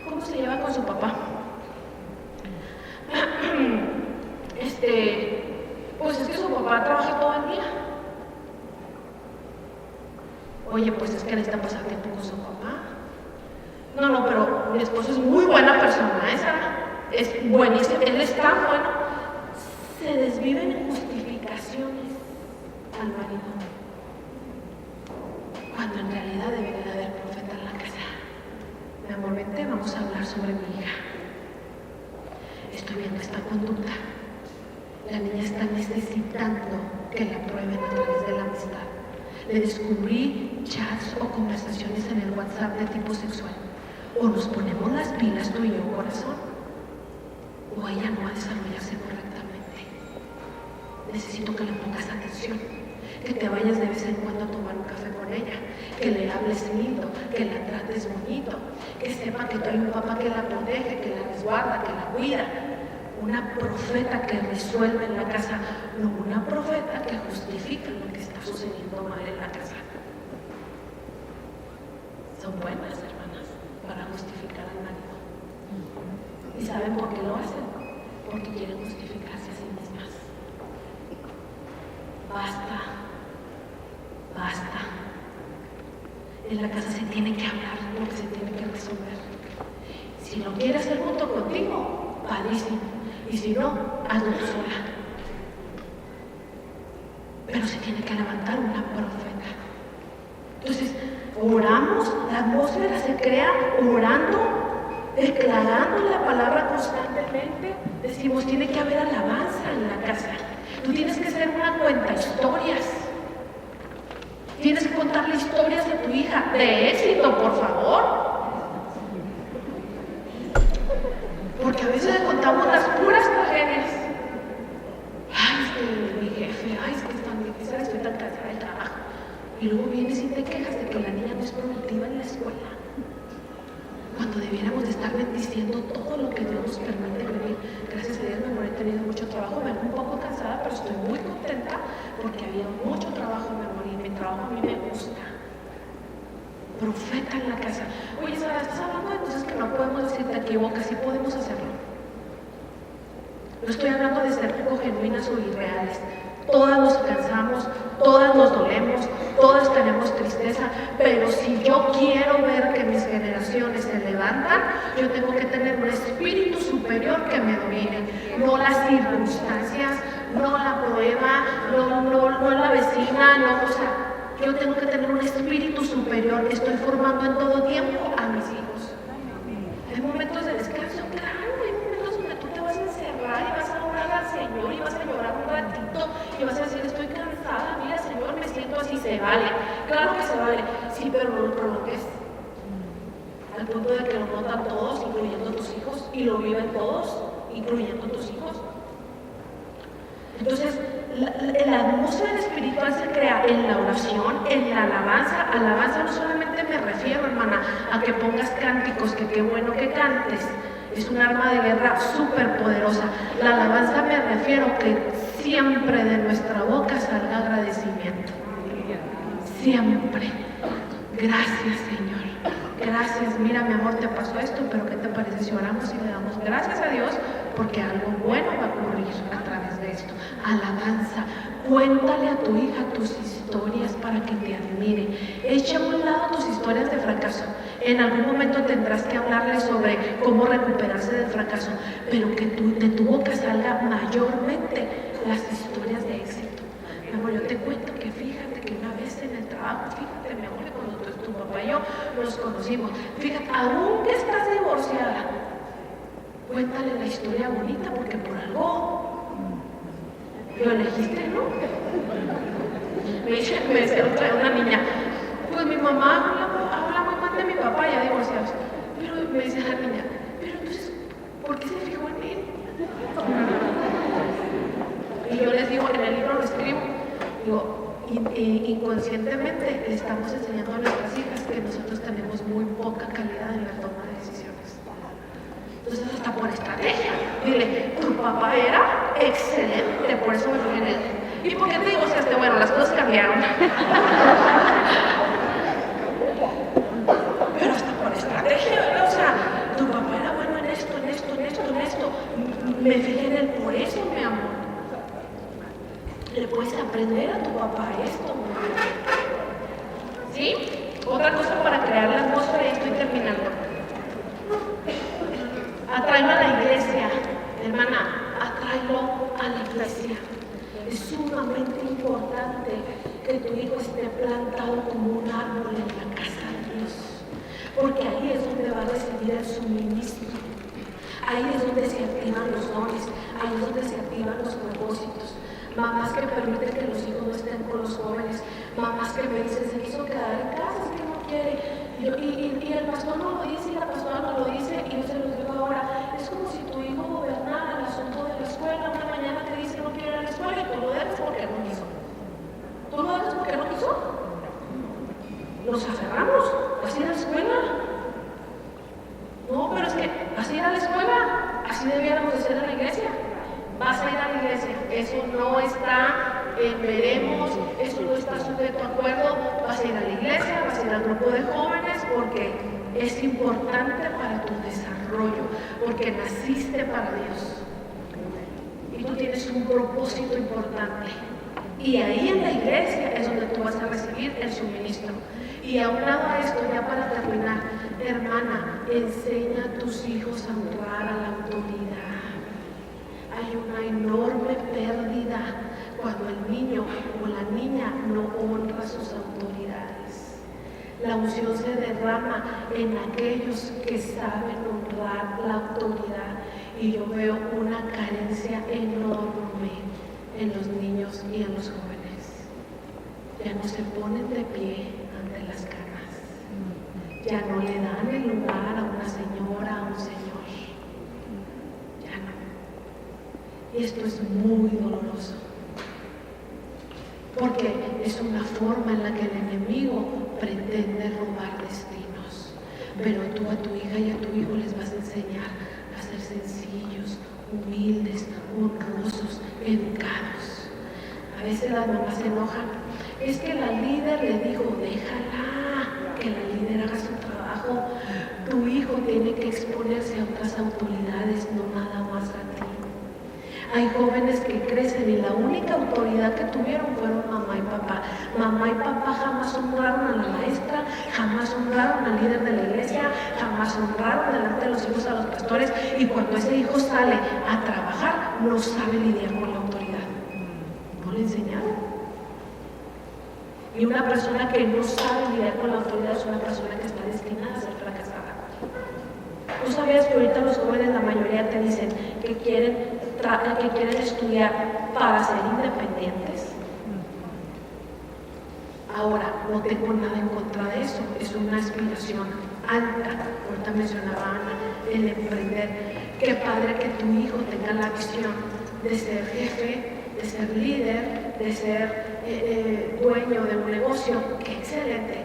¿Cómo se lleva con su papá? Pues es que su papá trabaja todo el día. Oye, pues es que necesita pasar tiempo con su papá. No, pero mi esposo es muy buena persona, es buenísimo, él es tan bueno. Se desviven en justificaciones al marido, cuando en realidad debería haber profeta en la casa. Mi amor, vente, vamos a hablar sobre mi hija. Estoy viendo esta conducta. La niña está necesitando que la prueben a través de la amistad. Le descubrí chats o conversaciones en el WhatsApp de tipo sexual. O nos ponemos las pilas tú y yo, corazón, o ella no va a desarrollarse correctamente. Necesito que le pongas atención, que te vayas de vez en cuando a tomar un café con ella, que le hables lindo, que la trates bonito, que sepa que tú hay un papá que la protege, que la resguarda, que la cuida. Una profeta que resuelve en la casa, no una profeta que justifica lo que está sucediendo mal en la casa. Son buenas, hermanas, para justificar al marido. ¿Y saben por qué lo hacen? Porque quieren justificarse a sí mismas. Basta. En la casa se tiene que hablar lo que se tiene que resolver. Si lo quiere hacer junto contigo, padrísimo. Y si no, hazlo tú sola. Pero se tiene que levantar una profeta. Entonces, oramos, la atmósfera se crea orando, declarando la palabra constantemente. Decimos, tiene que haber alabanza en la casa. Tú tienes que ser una cuenta historias. Tienes que contarle historias de tu hija, de éxito, por favor. Porque a veces le contamos las puras tragedias. Ay, es que mi jefe, ay, es que es tan difícil, estoy tan cansada del trabajo. Y luego vienes y te quejas de que la niña no es productiva en la escuela. Cuando debiéramos de estar bendiciendo todo lo que Dios nos permite vivir. Gracias a Dios, mi amor, he tenido mucho trabajo, me vengo un poco cansada, pero estoy muy contenta porque ha habido mucho trabajo, mi amor, y mi trabajo a mí me gusta. Profeta en la casa. Oye, Sara, estás hablando de cosas que no podemos decir, te equivocas, sí podemos hacerlo. No estoy hablando de ser poco genuinas o irreales. Todas nos cansamos, todas nos dolemos, todas tenemos tristeza, pero si yo quiero ver que mis generaciones se levantan, yo tengo que tener un espíritu superior que me domine, no las circunstancias, no la prueba, no la vecina, no, o sea, yo tengo que tener un espíritu superior. Estoy formando en todo tiempo a mis hijos. Hay momentos en los de que lo notan todos, incluyendo tus hijos, y lo viven todos, incluyendo tus hijos. Entonces, la atmósfera espiritual se crea en la oración, en la alabanza. Alabanza no solamente me refiero, hermana, a que pongas cánticos, que qué bueno que cantes. Es un arma de guerra súper poderosa. La alabanza me refiero que siempre de nuestra boca salga agradecimiento. Siempre. Gracias, Señor. Gracias. Mira, mi amor, te pasó esto, pero ¿qué te parece si oramos y le damos gracias a Dios? Porque algo bueno va a ocurrir a través de esto. Alabanza. Cuéntale a tu hija tus historias para que te admire. Echa a un lado tus historias de fracaso. En algún momento tendrás que hablarle sobre cómo recuperarse del fracaso, pero que de tu boca salga mayormente las historias de éxito. Mi amor, yo te cuento que fíjate que una vez en el trabajo, fíjate, mi amor, que cuando tu papá y yo nos conocimos, fíjate, aunque estás divorciada, cuéntale la historia bonita, porque por algo lo elegiste, ¿no? Me decía otra una niña, pues mi mamá habla muy mal de mi papá, ya divorciados. Pero me dice la niña, pero entonces, ¿por qué se fijó en él? Y yo les digo, en el libro lo escribo, digo, inconscientemente le estamos enseñando a nuestras hijas que nosotros tenemos muy poca calidad en la toma de decisiones. Entonces, hasta por estrategia, dile, tu papá era excelente, por eso me fui en él. ¿Y por qué te divorciaste? Bueno, las cosas cambiaron. Pero hasta por estrategia, ¿verdad? O sea, tu papá era bueno en esto, en esto, en esto, en esto. Me fijé en él por eso, mi amor. Le puedes aprender a tu papá esto. ¿Sí? Otra cosa para crear la atmósfera, y estoy terminando. Atráelo a la iglesia, hermana, atráelo a la iglesia. Es sumamente importante que tu hijo esté plantado como un árbol en la casa de Dios, porque ahí es donde va a recibir el suministro, ahí es donde se activan los dones, ahí es donde se activan los propósitos. Mamás que permiten que los hijos no estén con los jóvenes, mamás que me dicen, se quiso quedar en casa, es que no quiere, y el pastor no lo dice, y la pastora no lo dice, y yo se los digo ahora, es como si tu hijo gobernara el asunto de la escuela. Una mañana te dice no quiero ir a la escuela y tú lo dejas porque no quiso. ¿Tú lo dejas porque no quiso? Nos aferramos, ¿vas a ir a la escuela? No, pero es que vas a ir a la escuela, así debiéramos de ser en la iglesia. Vas a ir a la iglesia, eso no está veremos, eso no está sujeto a acuerdo. Vas a ir a la iglesia, vas a ir al grupo de jóvenes, porque es importante para tu desarrollo, porque naciste para Dios y tú tienes un propósito importante, y ahí en la iglesia es donde tú vas a recibir el suministro. Y aunado a esto, ya para terminar, hermana, enseña a tus hijos a honrar a la autoridad. Hay una enorme pérdida cuando el niño o la niña no honra a sus autoridades. La unción se derrama en aquellos que saben honrar la autoridad, y yo veo una carencia enorme en los niños y en los jóvenes. Ya no se ponen de pie ante las canas, ya no le dan el lugar a una señora, a un señor. Y esto es muy doloroso, porque es una forma en la que el enemigo pretende robar destinos. Pero tú a tu hija y a tu hijo les vas a enseñar a ser sencillos, humildes, honrosos, educados. A veces las mamás se enojan. Es que la líder le dijo, déjala, que la líder haga su trabajo. Tu hijo tiene que exponerse a otras autoridades, no nada más a ti. Hay jóvenes que crecen y la única autoridad que tuvieron fueron mamá y papá. Mamá y papá jamás honraron a la maestra, jamás honraron al líder de la iglesia, jamás honraron delante de los hijos a los pastores, y cuando ese hijo sale a trabajar no sabe lidiar con la autoridad. No le enseñaron. Y una persona que no sabe lidiar con la autoridad es una persona que está destinada a ser fracasada. ¿Tú sabías que ahorita los jóvenes, la mayoría te dicen que quieren estudiar para ser independientes? Ahora, no tengo nada en contra de eso, es una aspiración. Ahorita mencionaba Ana, el emprender. Qué padre que tu hijo tenga la visión de ser jefe, de ser líder, de ser dueño de un negocio. Qué excelente.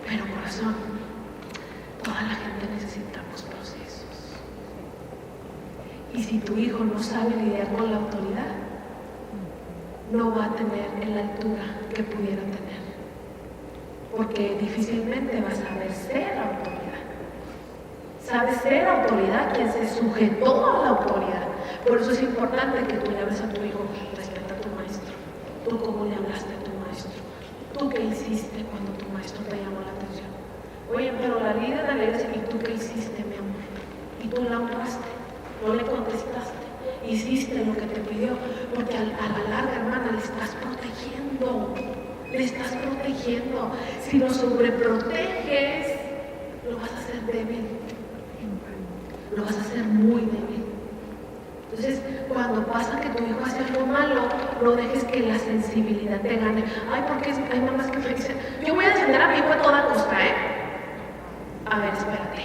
Pero corazón, toda la gente necesitamos procesos. Y si tu hijo no sabe lidiar con la autoridad, no va a tener en la altura que pudiera tener. Porque difícilmente va a saber ser autoridad. Sabe ser autoridad quien se sujetó a la autoridad. Por eso es importante que tú le hables a tu hijo, respeta a tu maestro. Tú cómo le hablaste a tu maestro. Tú qué hiciste cuando tu maestro te llamó la atención. Oye, pero la líder de la iglesia, ¿y tú qué hiciste, mi amor? Y tú la honraste, no le contestaste, hiciste lo que te pidió, porque a la larga, hermana, le estás protegiendo. Le estás protegiendo. Si lo sobreproteges, lo vas a hacer débil. Lo vas a hacer muy débil. Entonces, cuando pasa que tu hijo hace algo malo, no dejes que la sensibilidad te gane. Ay, porque hay mamás que me dicen, yo voy a defender a mi hijo a toda costa, ¿eh? A ver, espérate.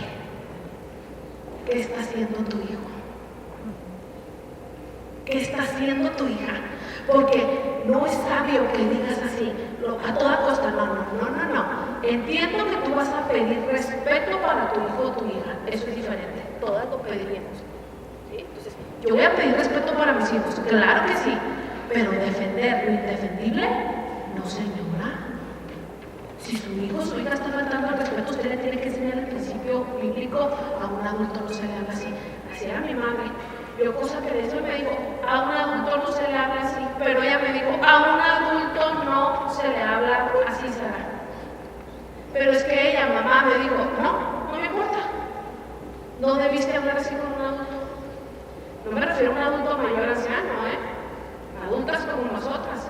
¿Qué está haciendo tu hijo? ¿Qué está haciendo tu hija? Porque no es sabio que digas así, a toda costa, no. Entiendo que tú vas a pedir respeto para tu hijo o tu hija, eso es diferente, todas lo pediríamos. ¿Sí? Entonces, yo voy a pedir respeto para mis hijos, claro que sí, pero defender lo indefendible, no, señora. Si su hijo o su hija está faltando al respeto, usted le tiene que enseñar el principio bíblico. A un adulto no se le habla así. Así era mi madre. Yo cosa que de eso me dijo, a un adulto no se le habla así, pero ella me dijo, a un adulto no se le habla así, Sara. Pero es que ella, mamá, me dijo, no me importa. No debiste hablar así con un adulto. No me refiero a un adulto mayor anciano, adultas como nosotras,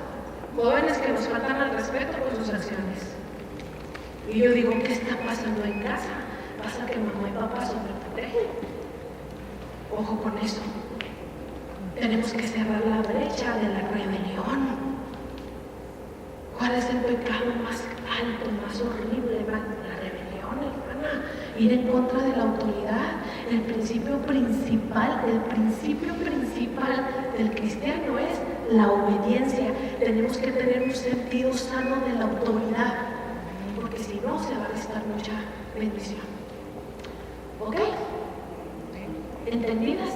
jóvenes que nos faltan al respeto por sus acciones. Y yo digo, ¿qué está pasando en casa? Pasa que mamá y papá sobreprotegen. Ojo con eso. Tenemos que cerrar la brecha de la rebelión. ¿Cuál es el pecado más alto, más horrible? La rebelión, hermana. Ir en contra de la autoridad. El principio principal del cristiano es la obediencia. Tenemos que tener un sentido sano de la autoridad, porque si no se va a restar mucha bendición. ¿Ok? ¿Entendidas?